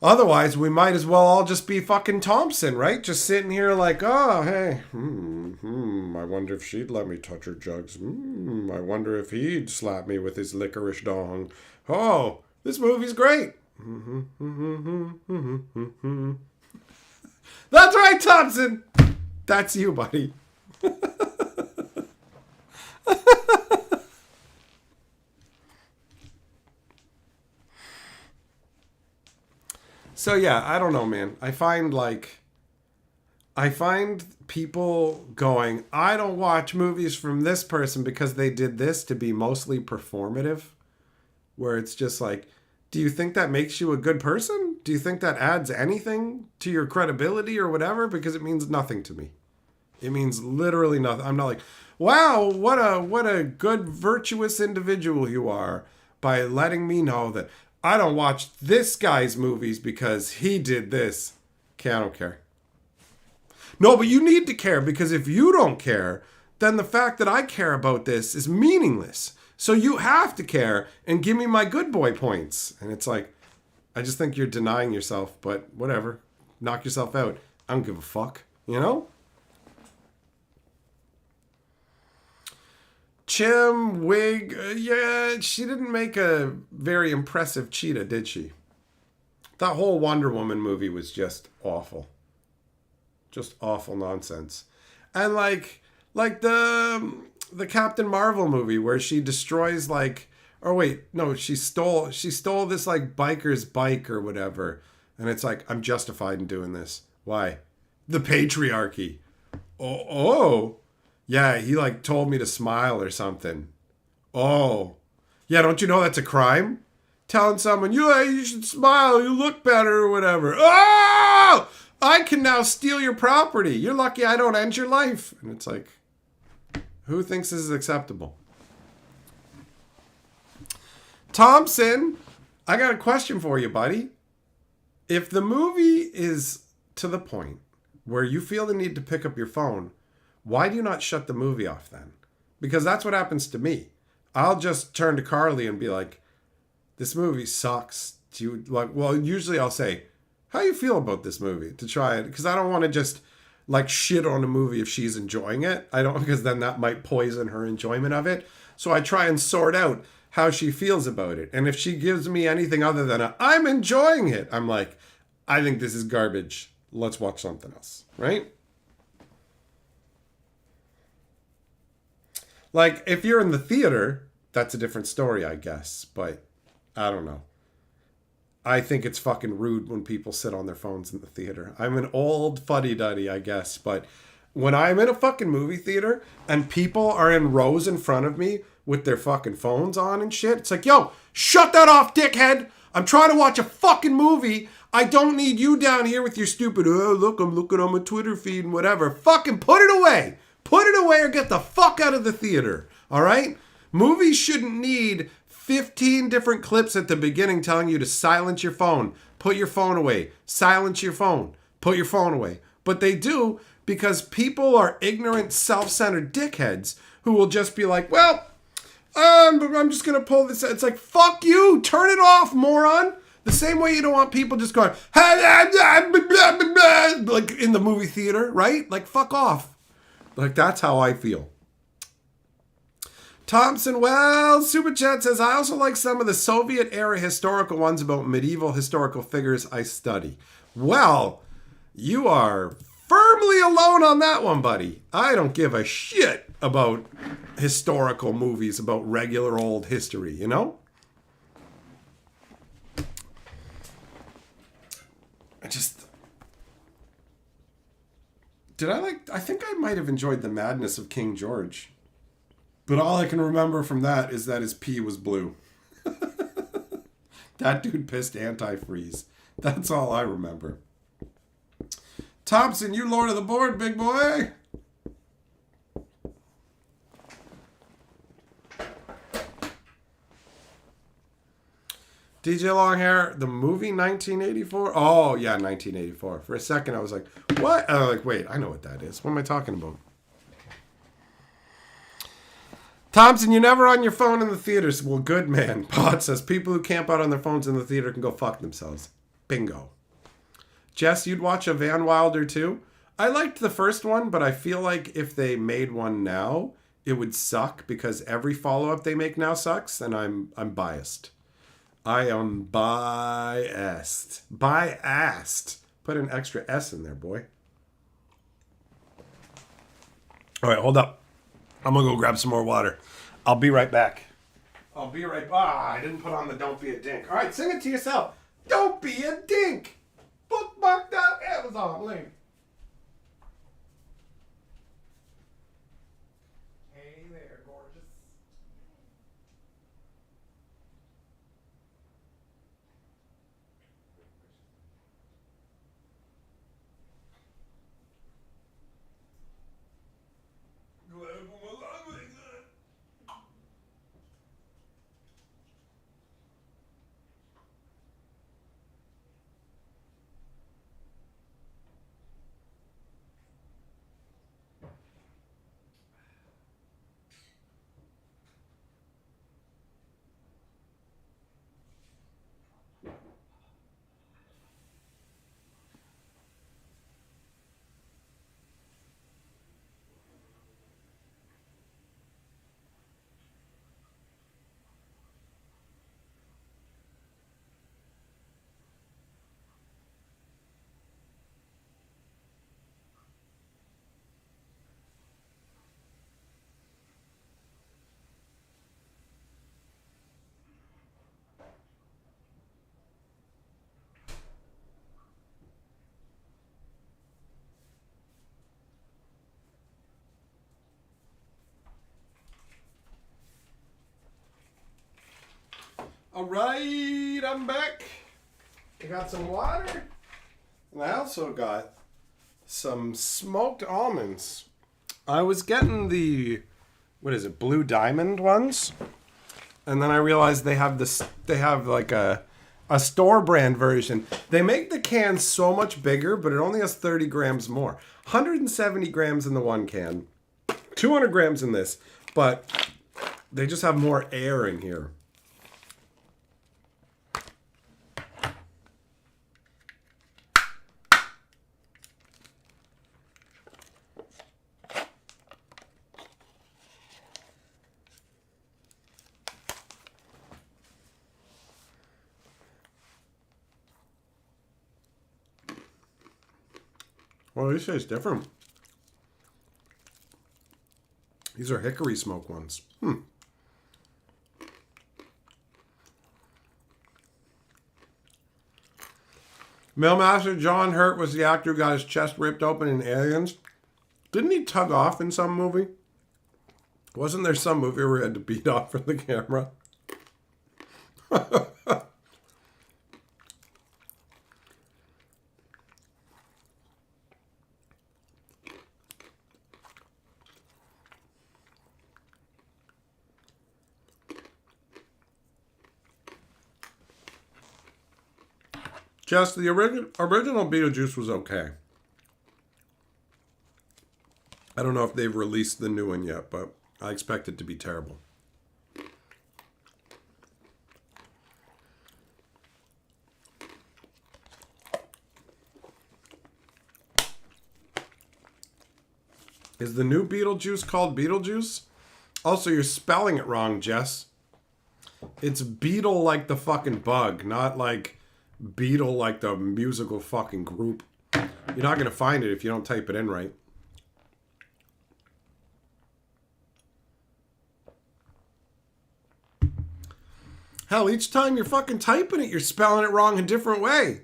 [SPEAKER 2] Otherwise, we might as well all just be fucking Thompson, right? Just sitting here like, oh, hey, I wonder if she'd let me touch her jugs. I wonder if he'd slap me with his licorice dong. Oh, this movie's great. That's right, Thompson. That's you, buddy. So yeah, I don't know, man. I find people going, I don't watch movies from this person because they did this, to be mostly performative, where it's just like, do you think that makes you a good person? Do you think that adds anything to your credibility or whatever? Because it means nothing to me. It means literally nothing. I'm not like, wow, what a good, virtuous individual you are by letting me know that I don't watch this guy's movies because he did this. Okay, I don't care. No, but you need to care, because if you don't care, then the fact that I care about this is meaningless. So you have to care and give me my good boy points. And it's like, I just think you're denying yourself, but whatever. Knock yourself out. I don't give a fuck, you know? Chim Wig, yeah, she didn't make a very impressive cheetah, did she? That whole Wonder Woman movie was just awful. Just awful nonsense. And like the Captain Marvel movie where she destroys she stole this like biker's bike or whatever. And it's like, I'm justified in doing this. Why? The patriarchy. Oh. Yeah, he like told me to smile or something. Oh. Yeah, don't you know that's a crime? Telling someone, you should smile, you look better or whatever. Oh! I can now steal your property. You're lucky I don't end your life. And it's like, who thinks this is acceptable? Thompson, I got a question for you, buddy. If the movie is to the point where you feel the need to pick up your phone, why do you not shut the movie off then? Because that's what happens to me. I'll just turn to Carly and be like, this movie sucks. Do you like? Well, usually I'll say, how you feel about this movie to try it, because I don't want to just like shit on a movie if she's enjoying it. I don't, because then that might poison her enjoyment of it. So I try and sort out how she feels about it. And if she gives me anything other than I'm enjoying it, I'm like, I think this is garbage. Let's watch something else, right? Like, if you're in the theater, that's a different story, I guess. But I don't know. I think it's fucking rude when people sit on their phones in the theater. I'm an old fuddy-duddy, I guess. But when I'm in a fucking movie theater and people are in rows in front of me with their fucking phones on and shit, it's like, yo, shut that off, dickhead. I'm trying to watch a fucking movie. I don't need you down here with your stupid, oh, look, I'm looking on my Twitter feed and whatever. Fucking put it away. Put it away or get the fuck out of the theater. All right? Movies shouldn't need 15 different clips at the beginning telling you to silence your phone, put your phone away, silence your phone, put your phone away. But they do, because people are ignorant, self-centered dickheads who will just be like, well, I'm just going to pull this. It's like, fuck you. Turn it off, moron. The same way you don't want people just going, like in the movie theater, right? Like, fuck off. Like, that's how I feel. Thompson Wells, Super Chat says, I also like some of the Soviet-era historical ones about medieval historical figures I study. Well, you are firmly alone on that one, buddy. I don't give a shit about historical movies about regular old history, you know? I think I might have enjoyed The Madness of King George. But all I can remember from that is that his pee was blue. That dude pissed antifreeze. That's all I remember. Thompson, you lord of the board, big boy. DJ Longhair, the movie 1984? Oh, yeah, 1984. For a second, I was like, what? Wait, I know what that is. What am I talking about? Thompson, you're never on your phone in the theaters. Well, good man. Pod says, people who camp out on their phones in the theater can go fuck themselves. Bingo. Jess, you'd watch a Van Wilder too? I liked the first one, but I feel like if they made one now, it would suck because every follow-up they make now sucks, and I'm biased. I am biased. Biased. Put an extra S in there, boy. All right, hold up. I'm going to go grab some more water. I'll be right back. I didn't put on the Don't Be a Dink. All right, sing it to yourself. Don't be a dink. Bookmark that Amazon link. Hey there, gorgeous. All right, I'm back. I got some water, and I also got some smoked almonds. I was getting the, Blue Diamond ones, and then I realized they have like a store brand version. They make the can so much bigger, but it only has 30 grams more. 170 grams in the one can, 200 grams in this, but they just have more air in here. Well, these taste different. These are hickory smoke ones. Mailmaster John Hurt was the actor who got his chest ripped open in Aliens. Didn't he tug off in some movie? Wasn't there some movie where he had to beat off for the camera? Just the original Beetlejuice was okay. I don't know if they've released the new one yet, but I expect it to be terrible. Is the new Beetlejuice called Beetlejuice? Also, you're spelling it wrong, Jess. It's beetle like the fucking bug, not like Beetle like the musical fucking group. You're not going to find it if you don't type it in right. Hell, each time you're fucking typing it, you're spelling it wrong a different way.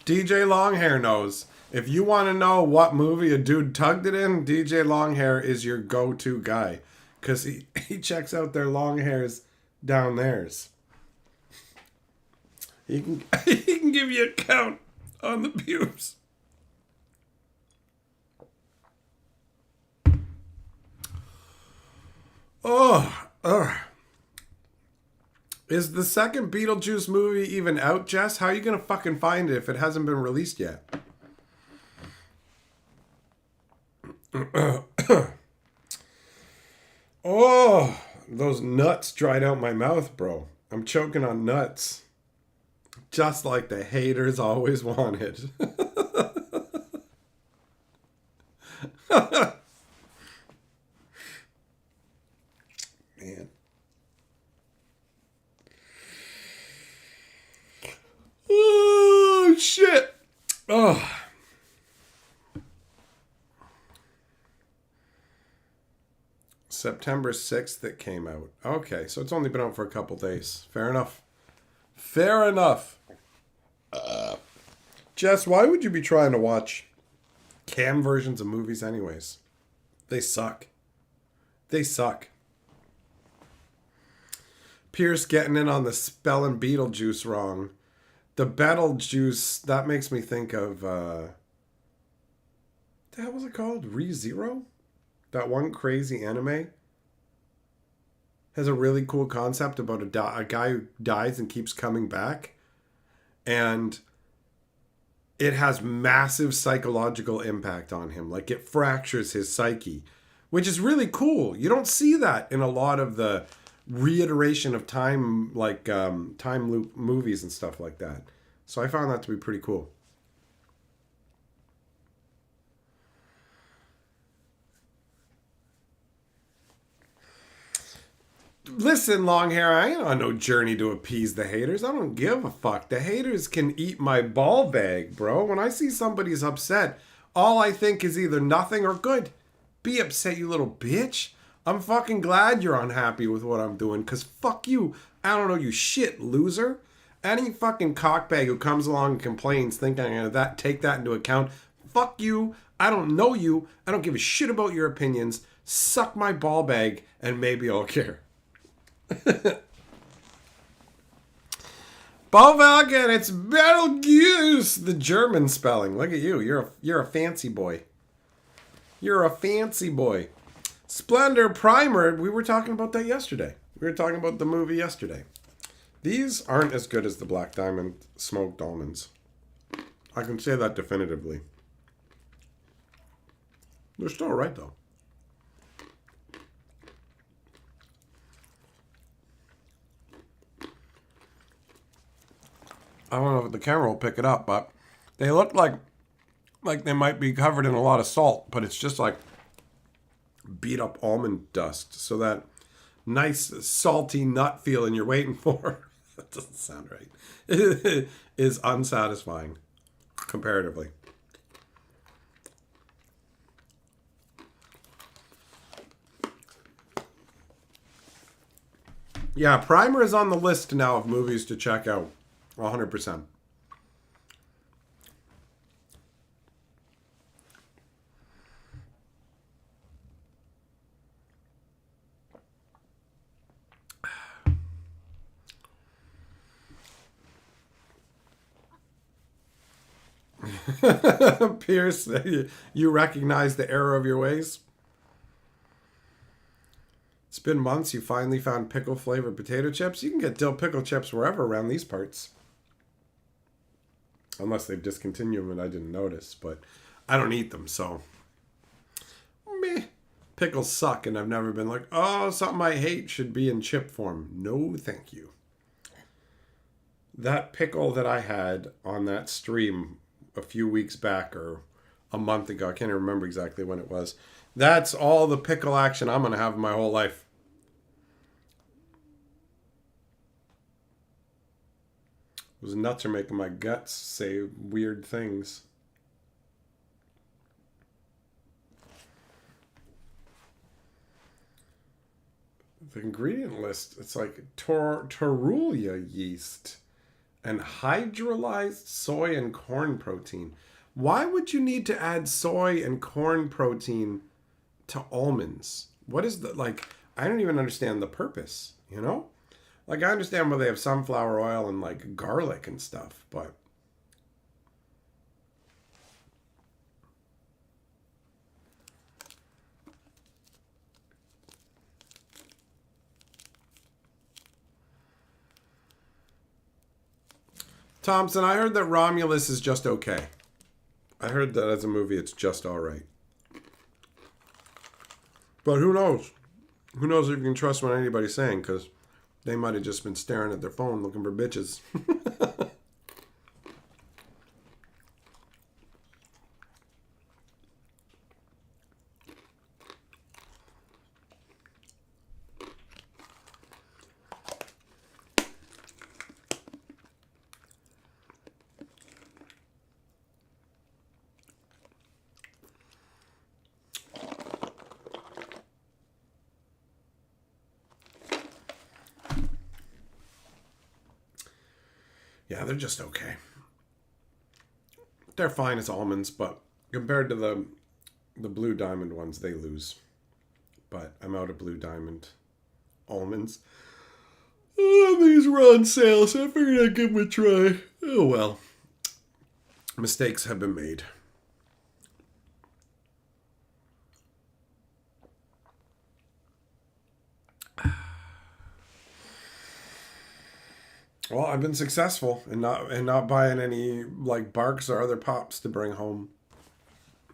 [SPEAKER 2] DJ Longhair knows. If you want to know what movie a dude tugged it in, DJ Longhair is your go-to guy. Because he checks out their long hairs down theirs. He can give you a count on the pubes. Is the second Beetlejuice movie even out, Jess? How are you going to fucking find it if it hasn't been released yet? Oh, those nuts dried out my mouth, bro. I'm choking on nuts. Just like the haters always wanted. Man. Oh, shit. Oh. September 6th it came out. Okay, so it's only been out for a couple days. Fair enough. Fair enough. Jess, why would you be trying to watch cam versions of movies anyways? They suck. They suck. Pierce getting in on the spelling Beetlejuice wrong. The Betelgeuse, that makes me think of, what the hell was it called? ReZero? That one crazy anime has a really cool concept about a guy who dies and keeps coming back. And it has massive psychological impact on him. Like, it fractures his psyche, which is really cool. You don't see that in a lot of the reiteration of time, like time loop movies and stuff like that. So I found that to be pretty cool. Listen, long hair, I ain't on no journey to appease the haters. I don't give a fuck. The haters can eat my ball bag, bro. When I see somebody's upset, all I think is either nothing or good. Be upset, you little bitch. I'm fucking glad you're unhappy with what I'm doing, because fuck you. I don't know, you shit loser. Any fucking cockbag who comes along and complains thinking I'm going to take that into account, fuck you. I don't know you. I don't give a shit about your opinions. Suck my ball bag, and maybe I'll care. Bauwagen, it's Betelgeuse, the German spelling. Look at you. You're a fancy boy. You're a fancy boy. Splendor Primer, we were talking about that yesterday. We were talking about the movie yesterday. These aren't as good as the Black Diamond smoked almonds. I can say that definitively. They're still alright though. I don't know if the camera will pick it up, but they look like they might be covered in a lot of salt, but it's just like beat up almond dust. So that nice salty nut feeling you're waiting for. That doesn't sound right. It is unsatisfying comparatively. Yeah, Primer is on the list now of movies to check out. 100%. Pierce, you recognize the error of your ways? It's been months. You finally found pickle flavored potato chips. You can get dill pickle chips wherever around these parts. Unless they've discontinued them and I didn't notice. But I don't eat them, so. Meh. Pickles suck, and I've never been like, oh, something I hate should be in chip form. No, thank you. That pickle that I had on that stream a few weeks back or a month ago, I can't even remember exactly when it was. That's all the pickle action I'm going to have in my whole life. Those nuts are making my guts say weird things. The ingredient list, it's like torula yeast and hydrolyzed soy and corn protein. Why would you need to add soy and corn protein to almonds? What is the, like, I don't even understand the purpose, you know? Like, I understand why they have sunflower oil and, like, garlic and stuff, but... Thompson, I heard that Romulus is just okay. I heard that as a movie, it's just all right. But who knows? Who knows if you can trust what anybody's saying, because they might have just been staring at their phone looking for bitches. Yeah, they're just okay. They're fine as almonds, but compared to the Blue Diamond ones, they lose. But I'm out of Blue Diamond almonds. Oh, these were on sale, so I figured I'd give them a try. Oh well. Mistakes have been made. Well, I've been successful in not buying any like Barks or other pops to bring home.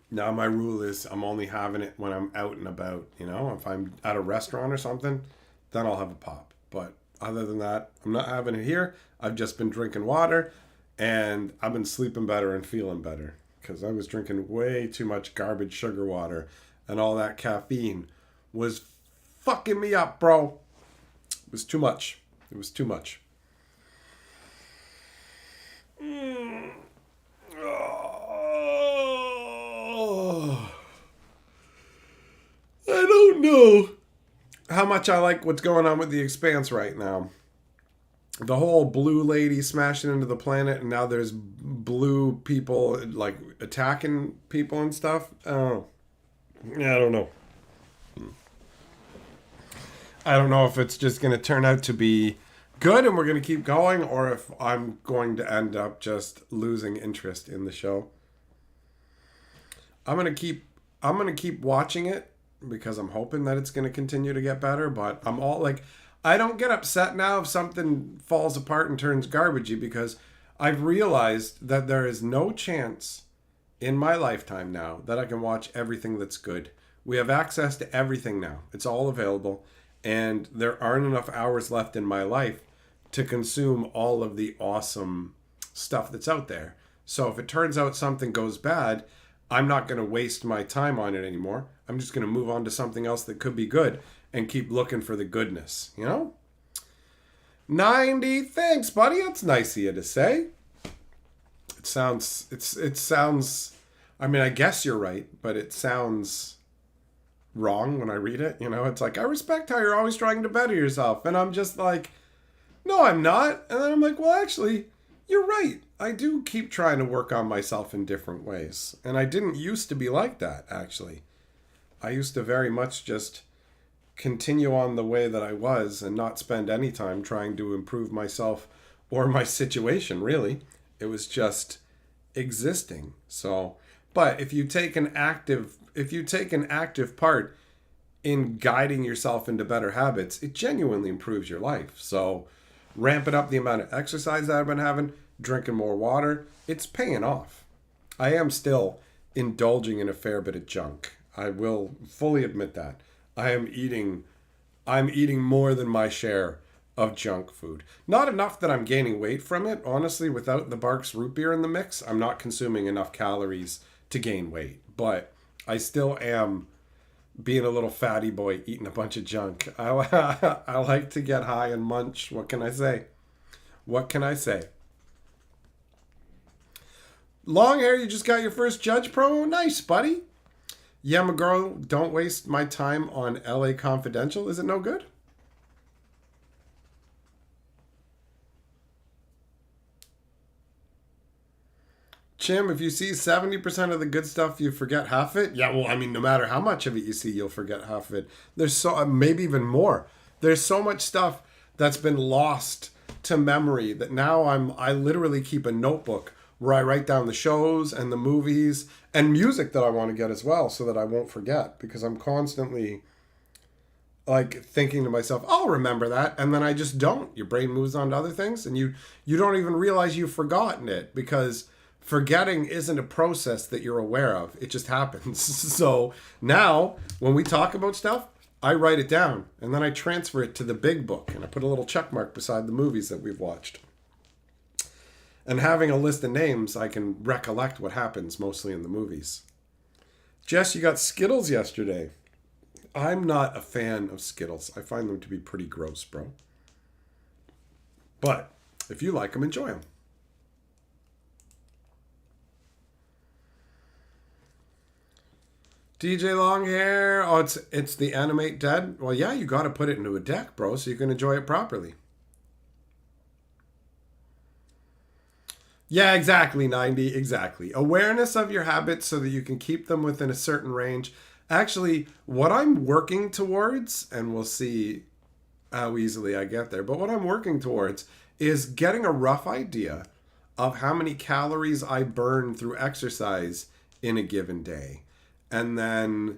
[SPEAKER 2] Now my rule is I'm only having it when I'm out and about. You know, if I'm at a restaurant or something, then I'll have a pop. But other than that, I'm not having it here. I've just been drinking water, and I've been sleeping better and feeling better because I was drinking way too much garbage sugar water, and all that caffeine was fucking me up, bro. It was too much. It was too much. Oh, I don't know how much I like what's going on with The Expanse right now. The whole blue lady smashing into the planet, and now there's blue people like attacking people and stuff. Oh, yeah, I don't know. I don't know if it's just going to turn out to be good and we're going to keep going, or if I'm going to end up just losing interest in the show. I'm going to keep watching it because I'm hoping that it's going to continue to get better, but I'm all like, I don't get upset now if something falls apart and turns garbagey, because I've realized that there is no chance in my lifetime now that I can watch everything that's good. We have access to everything now. It's all available, and there aren't enough hours left in my life to consume all of the awesome stuff that's out there. So if it turns out something goes bad, I'm not going to waste my time on it anymore. I'm just going to move on to something else that could be good and keep looking for the goodness, you know? 90. Thanks, buddy. That's nice of you to say. It sounds I mean, I guess you're right, but it sounds wrong when I read it. It's like, I respect how you're always trying to better yourself. And I'm just like, no, I'm not. And then I'm like, well, actually, you're right. I do keep trying to work on myself in different ways. And I didn't used to be like that, actually. I used to very much just continue on the way that I was and not spend any time trying to improve myself or my situation, really. It was just existing. So, but if you take an active part in guiding yourself into better habits, it genuinely improves your life. So, ramping up the amount of exercise that I've been having, drinking more water, it's paying off. I am still indulging in a fair bit of junk. I will fully admit that. I'm eating more than my share of junk food. Not enough that I'm gaining weight from it. Honestly, without the Barks root beer in the mix, I'm not consuming enough calories to gain weight. But I still am being a little fatty boy eating a bunch of junk. I like to get high and munch. What can I say? What can I say? Long hair, you just got your first Judge promo? Nice, buddy. Yeah, my girl, don't waste my time on LA Confidential. Is it no good? Chim, if you see 70% of the good stuff, you forget half of it. Yeah, well, I mean, no matter how much of it you see, you'll forget half of it. There's maybe even more. There's so much stuff that's been lost to memory that now I literally keep a notebook where I write down the shows and the movies and music that I want to get as well, so that I won't forget, because I'm constantly like thinking to myself, I'll remember that, and then I just don't. Your brain moves on to other things, and you don't even realize you've forgotten it, because forgetting isn't a process that you're aware of. It just happens. So now when we talk about stuff, I write it down, and then I transfer it to the big book, and I put a little check mark beside the movies that we've watched. And having a list of names, I can recollect what happens mostly in the movies. Jess, you got Skittles yesterday. I'm not a fan of Skittles. I find them to be pretty gross, bro. But if you like them, enjoy them. DJ Longhair. Oh, it's the Animate Dead. Well, yeah, you got to put it into a deck, bro, so you can enjoy it properly. Yeah, exactly, 90, exactly. Awareness of your habits so that you can keep them within a certain range. Actually, what I'm working towards, and we'll see how easily I get there, but what I'm working towards is getting a rough idea of how many calories I burn through exercise in a given day. And then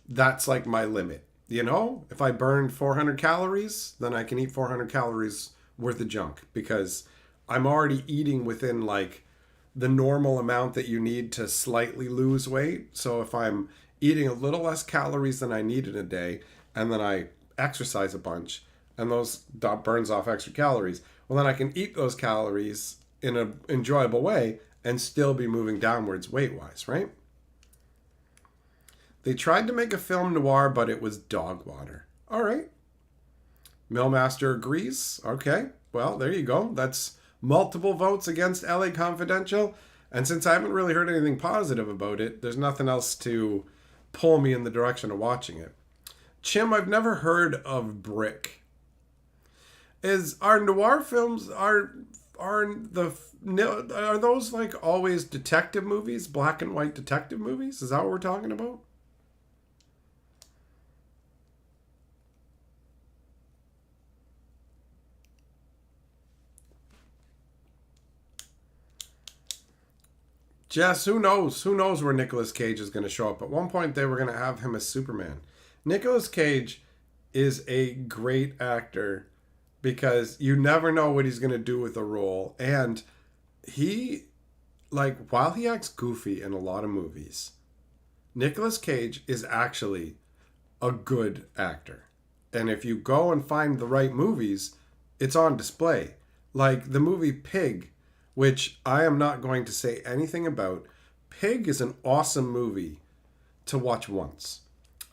[SPEAKER 2] that's like my limit. If I burn 400 calories, then I can eat 400 calories worth of junk, because I'm already eating within like the normal amount that you need to slightly lose weight. So if I'm eating a little less calories than I need in a day, and then I exercise a bunch, and those burns off extra calories, well, then I can eat those calories in an enjoyable way and still be moving downwards weight-wise, right? They tried to make a film noir, but it was dog water. All right. Millmaster agrees. Okay. Well, there you go. That's multiple votes against LA Confidential. And since I haven't really heard anything positive about it, there's nothing else to pull me in the direction of watching it. Chim, I've never heard of Brick. Are noir films, are those like always detective movies, black and white detective movies? Is that what we're talking about? Jess, who knows? Who knows where Nicolas Cage is going to show up? At one point, they were going to have him as Superman. Nicolas Cage is a great actor because you never know what he's going to do with a role. And while he acts goofy in a lot of movies, Nicolas Cage is actually a good actor. And if you go and find the right movies, it's on display. Like the movie Pig, which I am not going to say anything about. Pig is an awesome movie to watch once.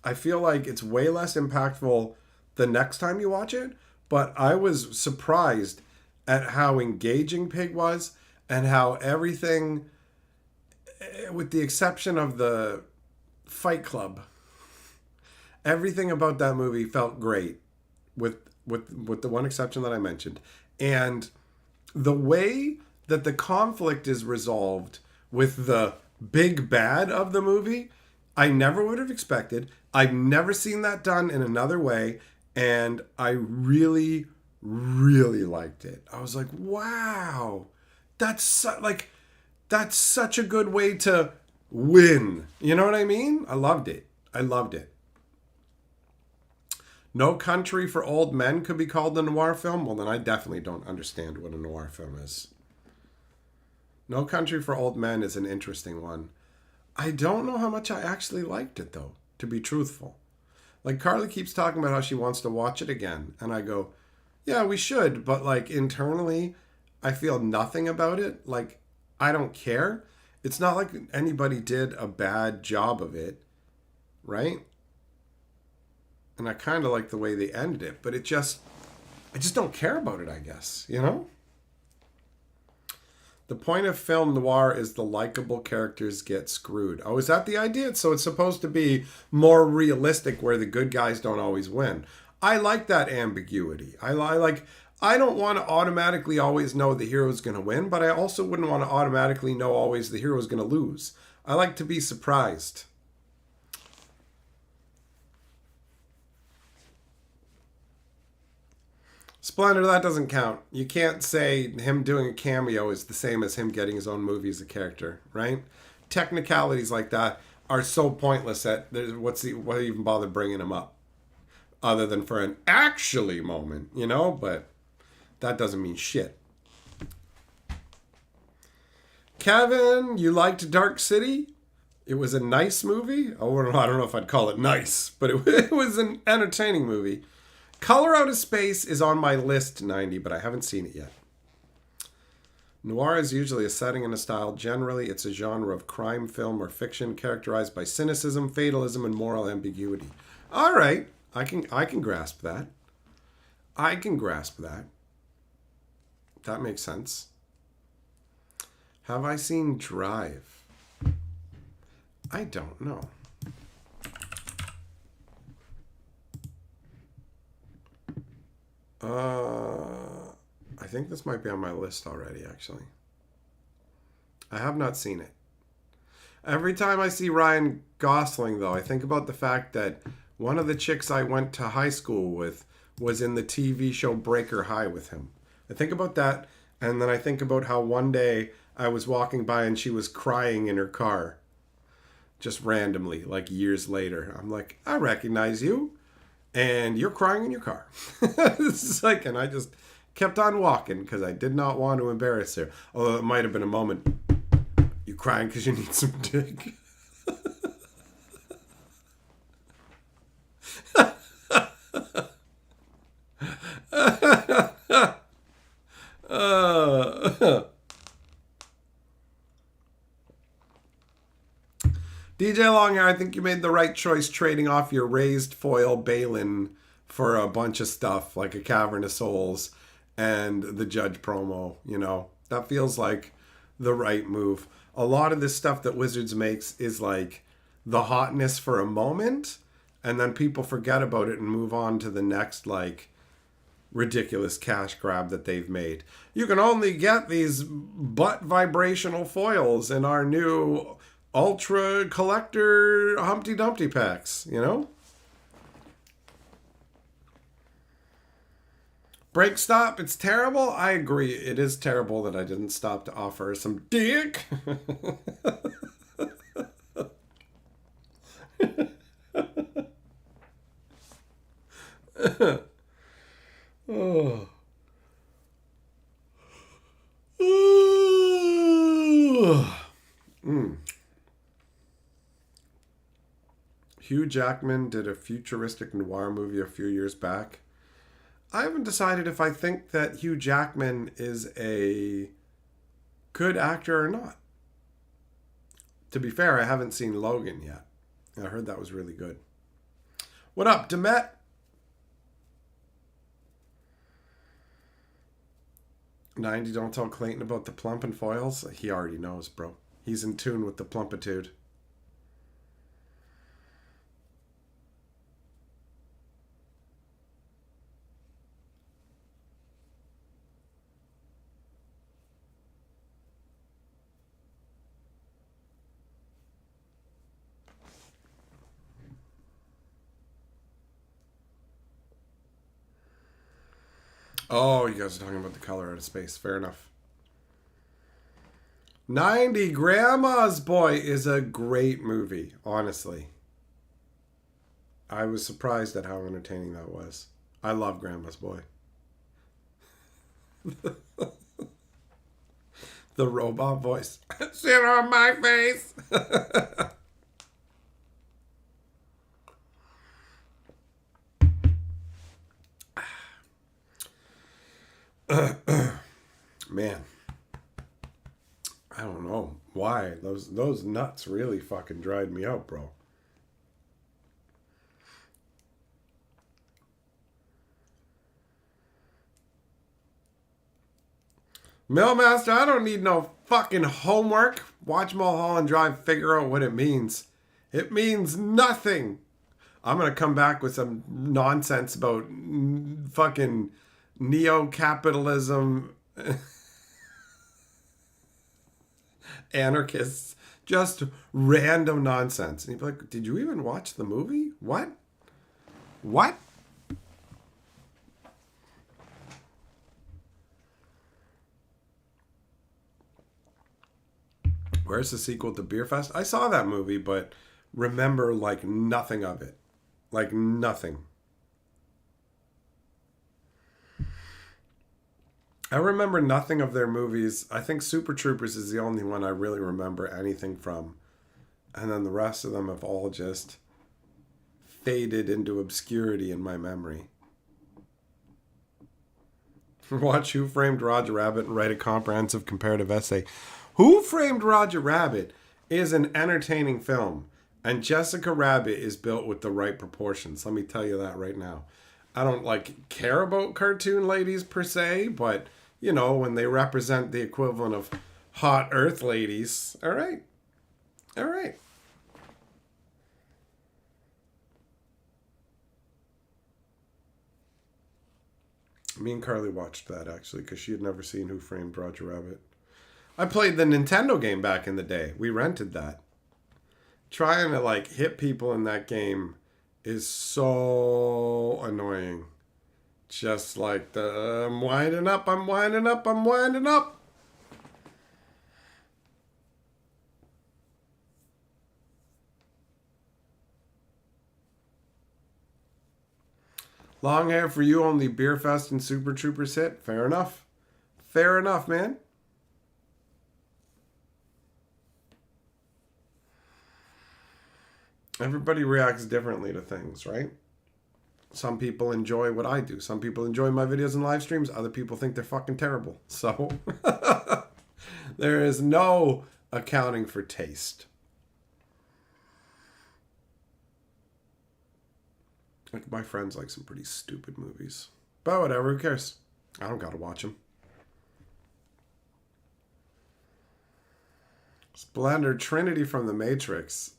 [SPEAKER 2] I feel like it's way less impactful the next time you watch it, but I was surprised at how engaging Pig was and how everything, with the exception of the Fight Club, everything about that movie felt great, with the one exception that I mentioned. And the way that the conflict is resolved with the big bad of the movie, I never would have expected. I've never seen that done in another way, and I really, really liked it. I was like, wow, that's such a good way to win. You know what I mean? I loved it. I loved it. No Country for Old Men could be called a noir film. Well, then I definitely don't understand what a noir film is. No Country for Old Men is an interesting one. I don't know how much I actually liked it, though, to be truthful. Like, Carly keeps talking about how she wants to watch it again. And I go, yeah, we should. But, like, internally, I feel nothing about it. Like, I don't care. It's not like anybody did a bad job of it, right? And I kind of like the way they ended it. But I just don't care about it, I guess, you know? The point of film noir is the likable characters get screwed. Oh, is that the idea? So it's supposed to be more realistic where the good guys don't always win. I like that ambiguity. I don't want to automatically always know the hero's going to win, but I also wouldn't want to automatically know always the hero's going to lose. I like to be surprised. Splendor, that doesn't count. You can't say him doing a cameo is the same as him getting his own movie as a character, right? Technicalities like that are so pointless that why even bother bringing him up? Other than for an actually moment, you know? But that doesn't mean shit. Kevin, you liked Dark City? It was a nice movie. Oh, I don't know if I'd call it nice, but it was an entertaining movie. Color Out of Space is on my list, 90, but I haven't seen it yet. Noir is usually a setting and a style. Generally, it's a genre of crime film or fiction characterized by cynicism, fatalism, and moral ambiguity. All right, I can grasp that. I can grasp that. That makes sense. Have I seen Drive? I don't know. I think this might be on my list already, actually. I have not seen it. Every time I see Ryan Gosling, though, I think about the fact that one of the chicks I went to high school with was in the TV show Breaker High with him. I think about that, and then I think about how one day I was walking by and she was crying in her car. Just randomly, like years later. I'm like, I recognize you. And you're crying in your car. It's like, and I just kept on walking because I did not want to embarrass her. Although it might have been a moment. You crying because you need some dick? DJ Longhair, I think you made the right choice trading off your raised foil Balin for a bunch of stuff like a Cavern of Souls and the Judge promo. You know, that feels like the right move. A lot of this stuff that Wizards makes is like the hotness for a moment, and then people forget about it and move on to the next like ridiculous cash grab that they've made. You can only get these butt vibrational foils in our new Ultra Collector Humpty Dumpty packs, you know? Break stop, it's terrible. I agree. It is terrible that I didn't stop to offer some dick. Oh. Hugh Jackman did a futuristic noir movie a few years back. I haven't decided if I think that Hugh Jackman is a good actor or not. To be fair, I haven't seen Logan yet. I heard that was really good. What up, Demet? 90, don't tell Clayton about the plump and foils. He already knows, bro. He's in tune with the plumpitude. Oh, you guys are talking about the color out of space. Fair enough. 90 Grandma's Boy is a great movie, honestly. I was surprised at how entertaining that was. I love Grandma's Boy. The robot voice. Sit on my face. Man, I don't know why those nuts really fucking dried me out, bro. Millmaster, I don't need no fucking homework. Watch Mulholland Drive, figure out what it means. It means nothing. I'm gonna come back with some nonsense about fucking neo-capitalism, anarchists, just random nonsense. And you'd be like, did you even watch the movie? What? What? Where's the sequel to Beer Fest? I saw that movie, but remember like nothing of it. Like nothing. I remember nothing of their movies. I think Super Troopers is the only one I really remember anything from. And then the rest of them have all just faded into obscurity in my memory. Watch Who Framed Roger Rabbit and write a comprehensive comparative essay. Who Framed Roger Rabbit is an entertaining film. And Jessica Rabbit is built with the right proportions. Let me tell you that right now. I don't like care about cartoon ladies per se, but you know, when they represent the equivalent of hot earth ladies, all right. All right. Me and Carly watched that actually because she had never seen Who Framed Roger Rabbit. I played the Nintendo game back in the day. We rented that. Trying to like hit people in that game is so annoying. Just like the I'm winding up, I'm winding up, I'm winding up. Long hair for you, only Beer Fest and Super Troopers hit. Fair enough. Fair enough, man. Everybody reacts differently to things, right? Some people enjoy what I do. Some people enjoy my videos and live streams. Other people think they're fucking terrible. So there is no accounting for taste. Like my friends like some pretty stupid movies. But whatever, who cares? I don't gotta watch them. Splendor Trinity from the Matrix.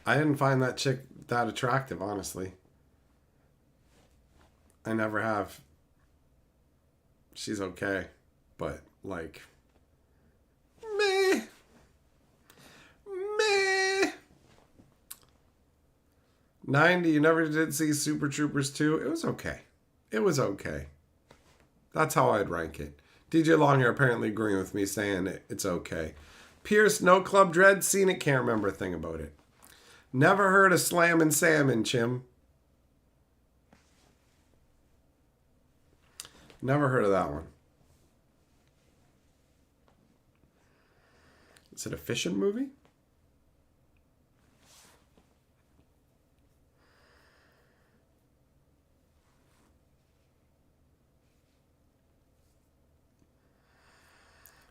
[SPEAKER 2] I didn't find that chick that attractive, honestly. I never have. She's okay. But, like, meh. Meh. 90, you never did see Super Troopers 2? It was okay. It was okay. That's how I'd rank it. DJ Longhair apparently agreeing with me, saying it's okay. Pierce, no Club Dread, seen it, can't remember a thing about it. Never heard of Slammin' Salmon, Chim. Never heard of that one. Is it a fishing movie?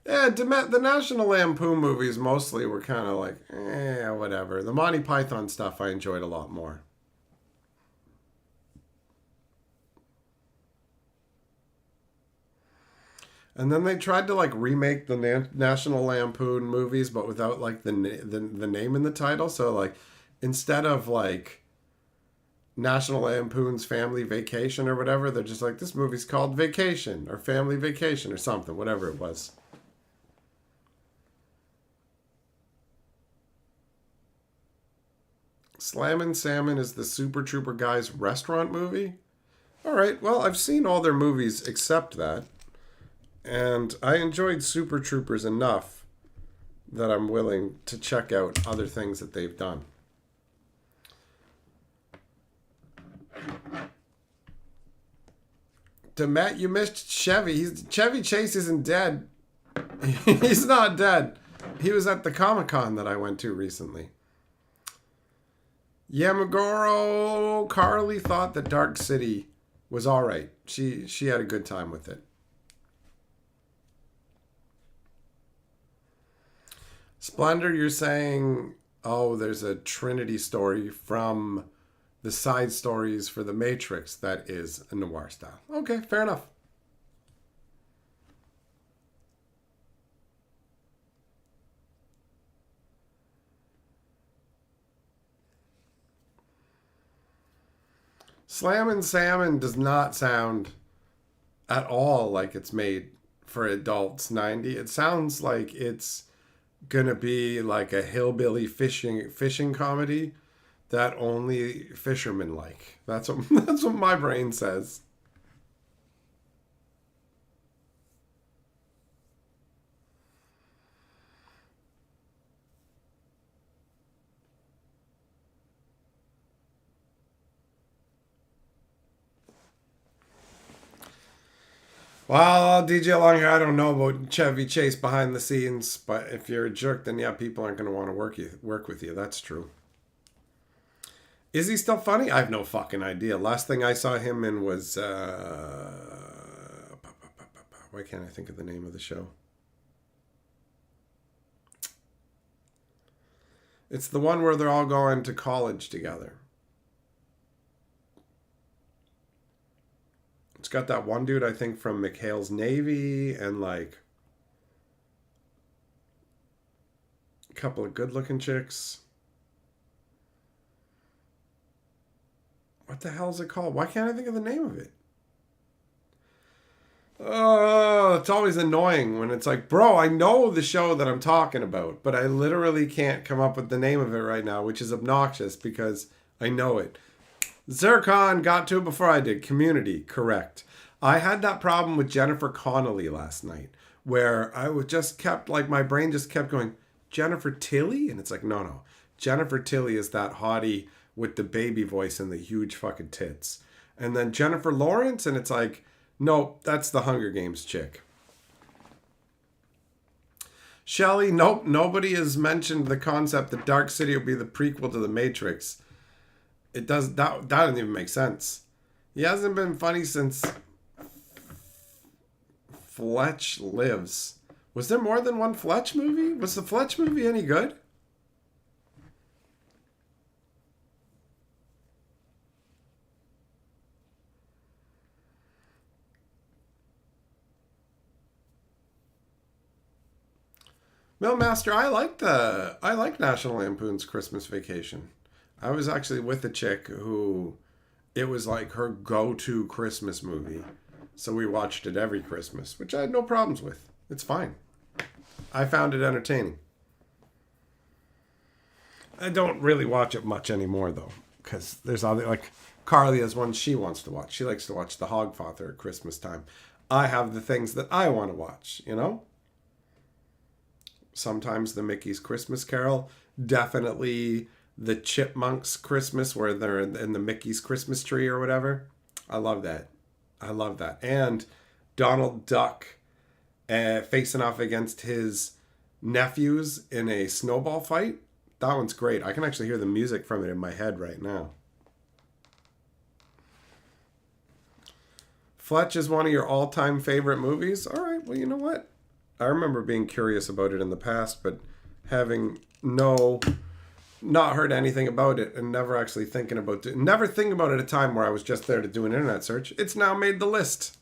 [SPEAKER 2] Yeah, the National Lampoon movies mostly were kind of like, whatever. The Monty Python stuff I enjoyed a lot more. And then they tried to like remake the National Lampoon movies, but without like the name in the title. So like instead of like National Lampoon's Family Vacation or whatever, they're just like, this movie's called Vacation or Family Vacation or something, whatever it was. Slammin' Salmon is the Super Trooper guys restaurant movie. All right, well, I've seen all their movies except that. And I enjoyed Super Troopers enough that I'm willing to check out other things that they've done. Matt, you missed Chevy. Chevy Chase isn't dead. He's not dead. He was at the Comic-Con that I went to recently. Yamagoro Carly thought that Dark City was all right. She had a good time with it. Splendor, you're saying, oh, there's a Trinity story from the side stories for The Matrix that is a noir style. Okay, fair enough. Slammin' Salmon does not sound at all like it's made for adults 90. It sounds like it's gonna be like a hillbilly fishing comedy that only fishermen like. That's what my brain says. Well, DJ along here, I don't know about Chevy Chase behind the scenes, but if you're a jerk, then yeah, people aren't going to want to work with you. That's true. Is he still funny? I have no fucking idea. Last thing I saw him in was why can't I think of the name of the show? It's the one where they're all going to college together. It's got that one dude, I think, from McHale's Navy and like a couple of good-looking chicks. What the hell is it called? Why can't I think of the name of it? Oh, it's always annoying when it's like, bro, I know the show that I'm talking about, but I literally can't come up with the name of it right now, which is obnoxious because I know it. Zircon got to it before I did. Community, correct. I had that problem with Jennifer Connelly last night where I was just kept, like, my brain just kept going, Jennifer Tilly? And it's like, no. Jennifer Tilly is that hottie with the baby voice and the huge fucking tits. And then Jennifer Lawrence, and it's like, no, that's the Hunger Games chick. Shelley, nope, nobody has mentioned the concept that Dark City will be the prequel to The Matrix. It does that doesn't even make sense. He hasn't been funny since Fletch Lives. Was there more than one Fletch movie? Was the Fletch movie any good? Millmaster, I like National Lampoon's Christmas Vacation. I was actually with a chick who it was like her go-to Christmas movie. So we watched it every Christmas, which I had no problems with. It's fine. I found it entertaining. I don't really watch it much anymore though, because there's other, like Carly has one she wants to watch. She likes to watch The Hogfather at Christmas time. I have the things that I want to watch, you know? Sometimes the Mickey's Christmas Carol, definitely the Chipmunks Christmas where they're in the Mickey's Christmas tree or whatever. I love that. And Donald Duck facing off against his nephews in a snowball fight. That one's great. I can actually hear the music from it in my head right now. Fletch is one of your all-time favorite movies? All right, well, you know what? I remember being curious about it in the past, but having not heard anything about it and never actually thinking about it. Never thinking about it at a time where I was just there to do an internet search. It's now made the list.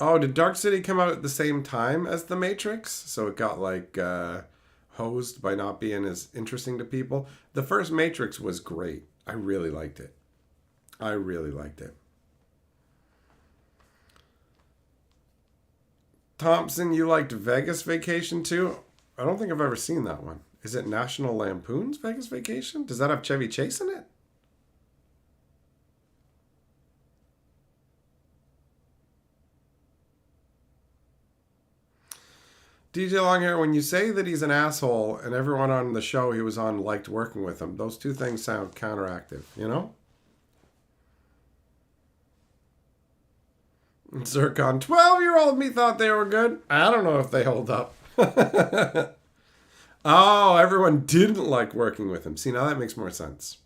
[SPEAKER 2] Oh, did Dark City come out at the same time as The Matrix? So it got like hosed by not being as interesting to people. The first Matrix was great. I really liked it. I really liked it. Thompson, you liked Vegas Vacation too? I don't think I've ever seen that one. Is it National Lampoon's Vegas Vacation? Does that have Chevy Chase in it? DJ Longhair, when you say that he's an asshole and everyone on the show he was on liked working with him, those two things sound counteractive, you know? Zircon, 12-year-old me thought they were good. I don't know if they hold up. Oh, everyone didn't like working with him. See, now that makes more sense.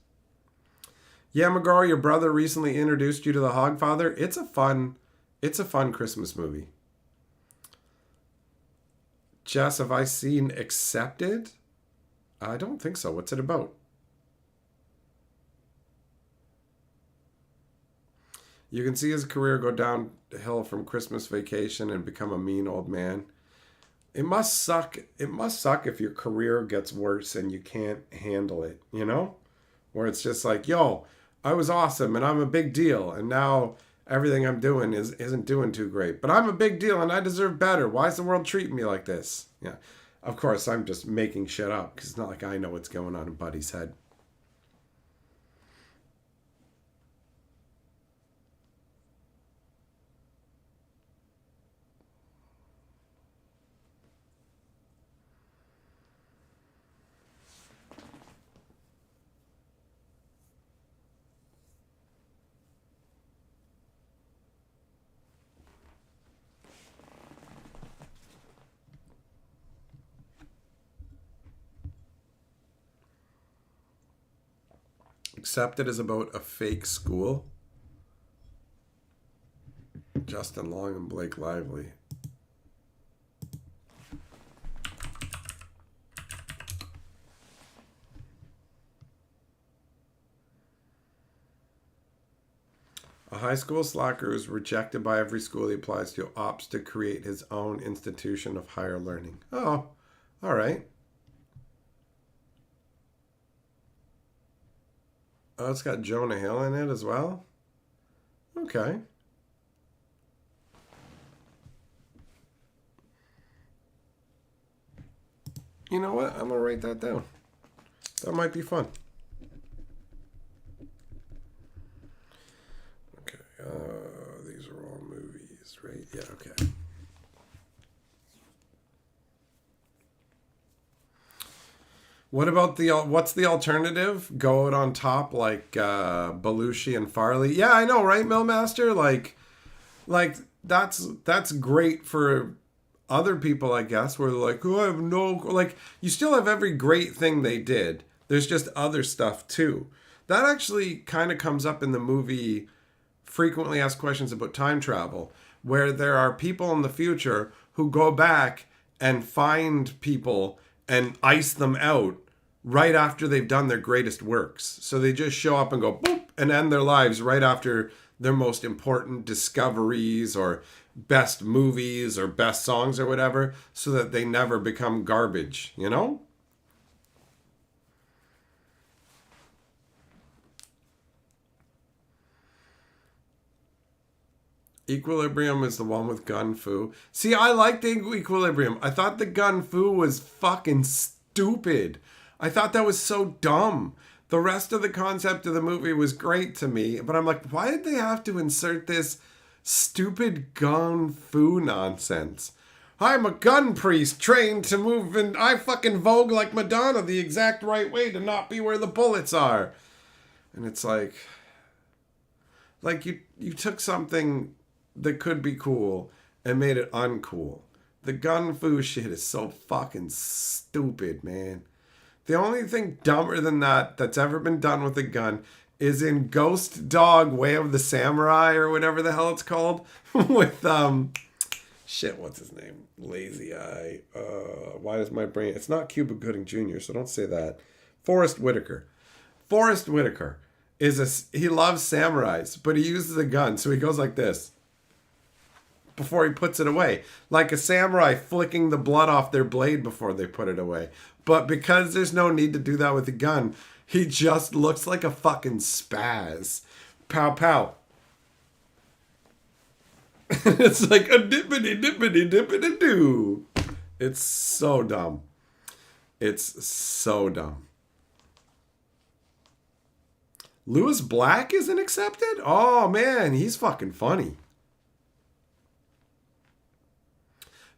[SPEAKER 2] Yeah, McGraw, your brother recently introduced you to The Hogfather. It's a fun Christmas movie. Jess, have I seen Accepted? I don't think so. What's it about? You can see his career go downhill from Christmas Vacation and become a mean old man. It must suck. It must suck if your career gets worse and you can't handle it, you know? Where it's just like, yo, I was awesome and I'm a big deal. And now everything I'm doing isn't doing too great. But I'm a big deal and I deserve better. Why is the world treating me like this? Yeah. Of course, I'm just making shit up because it's not like I know what's going on in Buddy's head. Accepted is about a fake school. Justin Long and Blake Lively. A high school slacker is rejected by every school he applies to, opts to create his own institution of higher learning. Oh, all right. Oh, it's got Jonah Hill in it as well? Okay. You know what? I'm going to write that down. That might be fun. Okay. These are all movies, right? Yeah, okay. What about what's the alternative? Go out on top like Belushi and Farley? Yeah, I know, right, Millmaster? Like that's great for other people, I guess, where they're like, oh, I have no, like, you still have every great thing they did. There's just other stuff too. That actually kind of comes up in the movie Frequently Asked Questions About Time Travel, where there are people in the future who go back and find people and ice them out right after they've done their greatest works. So they just show up and go boop and end their lives right after their most important discoveries or best movies or best songs or whatever, so that they never become garbage, you know? Equilibrium is the one with Gun Fu. See, I like the Equilibrium. I thought the Gun Fu was fucking stupid. I thought that was so dumb. The rest of the concept of the movie was great to me, but I'm like, why did they have to insert this stupid Gun Fu nonsense? I'm a gun priest trained to move and I fucking vogue like Madonna the exact right way to not be where the bullets are. And it's like you took something that could be cool and made it uncool. The Gun Fu shit is so fucking stupid, man. The only thing dumber than that's ever been done with a gun is in Ghost Dog Way of the Samurai or whatever the hell it's called with shit, what's his name? Lazy Eye. Why does my brain? It's not Cuba Gooding Jr., so don't say that. Forrest Whitaker. Forrest Whitaker he loves samurais, but he uses a gun, so he goes like this. before he puts it away. Like a samurai flicking the blood off their blade before they put it away. But because there's no need to do that with a gun, he just looks like a fucking spaz. Pow pow. It's like a dippity dippity dippity doo. It's so dumb. It's so dumb. Lewis Black isn't accepted? Oh man, he's fucking funny.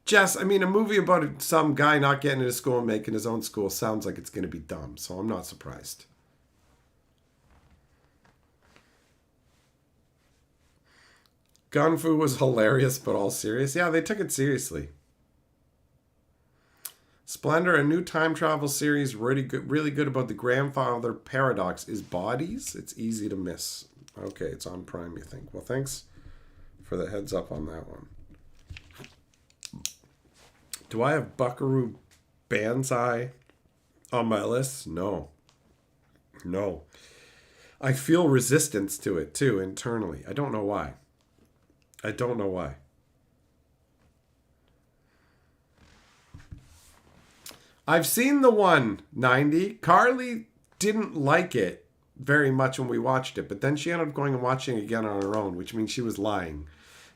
[SPEAKER 2] Jess, I mean, a movie about some guy not getting into school and making his own school sounds like it's going to be dumb, so I'm not surprised. Gun Fu was hilarious, but all serious. Yeah, they took it seriously. Splendor, a new time travel series really good about the grandfather paradox. Is Bodies? It's easy to miss. Okay, it's on Prime, you think. Well, thanks for the heads up on that one. Do I have Buckaroo Banzai on my list? No. No. I feel resistance to it, too, internally. I don't know why. I don't know why. I've seen the 190. Carly didn't like it very much when we watched it, but then she ended up going and watching it again on her own, which means she was lying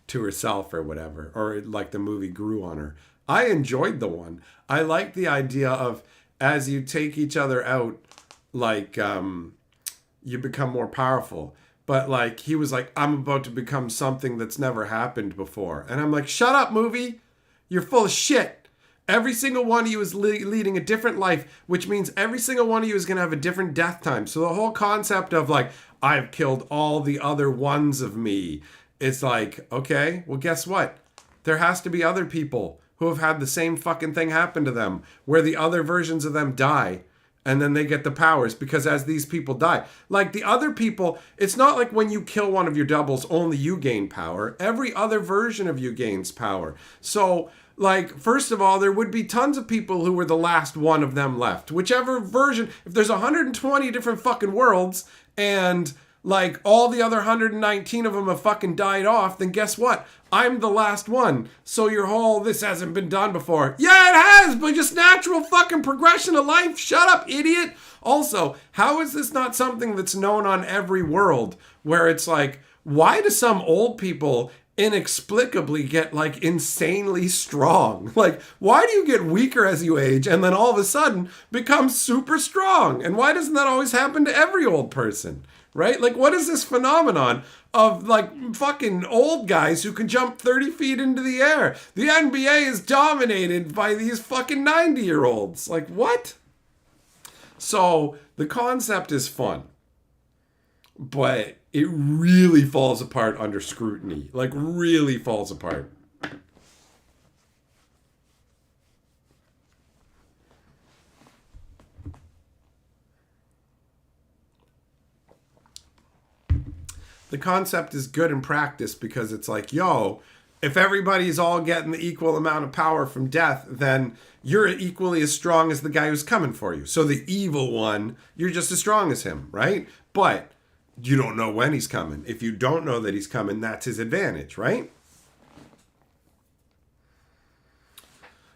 [SPEAKER 2] to herself or whatever, or like the movie grew on her. I enjoyed the one. I like the idea of as you take each other out, like you become more powerful. But like he was like, I'm about to become something that's never happened before. And I'm like, shut up, movie. You're full of shit. Every single one of you is leading a different life, which means every single one of you is going to have a different death time. So the whole concept of like, I've killed all the other ones of me. It's like, okay, well, guess what? There has to be other people who have had the same fucking thing happen to them, where the other versions of them die. And then they get the powers because as these people die, like the other people, it's not like when you kill one of your doubles, only you gain power. Every other version of you gains power. So like, first of all, there would be tons of people who were the last one of them left. Whichever version, if there's 120 different fucking worlds and like all the other 119 of them have fucking died off, then guess what? I'm the last one. So your whole, this hasn't been done before. Yeah, it has, but just natural fucking progression of life. Shut up, idiot. Also, how is this not something that's known on every world where it's like, why do some old people inexplicably get like insanely strong? Like, why do you get weaker as you age and then all of a sudden become super strong? And why doesn't that always happen to every old person? Right? Like, what is this phenomenon of like fucking old guys who can jump 30 feet into the air? The NBA is dominated by these fucking 90-year-olds. Like, what? So the concept is fun, but it really falls apart under scrutiny. Like, really falls apart. The concept is good in practice because it's like, yo, if everybody's all getting the equal amount of power from death, then you're equally as strong as the guy who's coming for you. So the evil one, you're just as strong as him, right? But you don't know when he's coming. If you don't know that he's coming, that's his advantage, right?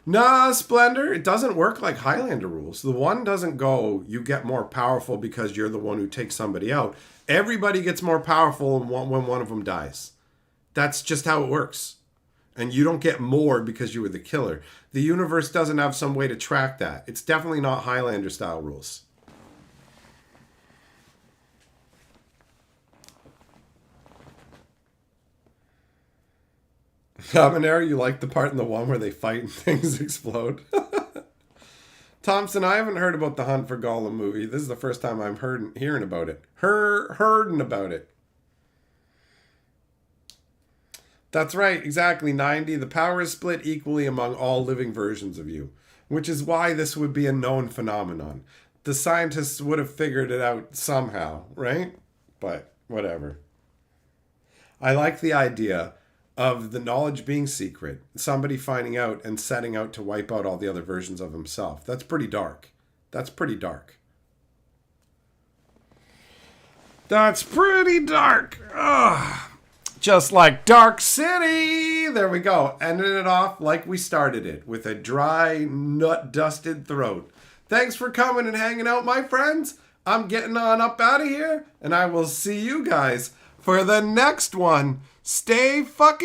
[SPEAKER 2] Nah, Splendor, it doesn't work like Highlander rules. The one doesn't go, you get more powerful because you're the one who takes somebody out. Everybody gets more powerful when one of them dies. That's just how it works. And you don't get more because you were the killer. The universe doesn't have some way to track that. It's definitely not Highlander style rules. Habanero, you like the part in the one where they fight and things explode? Thompson, I haven't heard about the Hunt for Gollum movie. This is the first time I'm hearing about it. Hearding about it. That's right, exactly, 90. The power is split equally among all living versions of you, which is why this would be a known phenomenon. The scientists would have figured it out somehow, right? But whatever. I like the idea of the knowledge being secret, somebody finding out and setting out to wipe out all the other versions of himself. That's pretty dark. That's pretty dark. That's pretty dark. Ugh. Just like Dark City. There we go. Ending it off like we started it, with a dry, nut-dusted throat. Thanks for coming and hanging out, my friends. I'm getting on up out of here, and I will see you guys for the next one. Stay fucking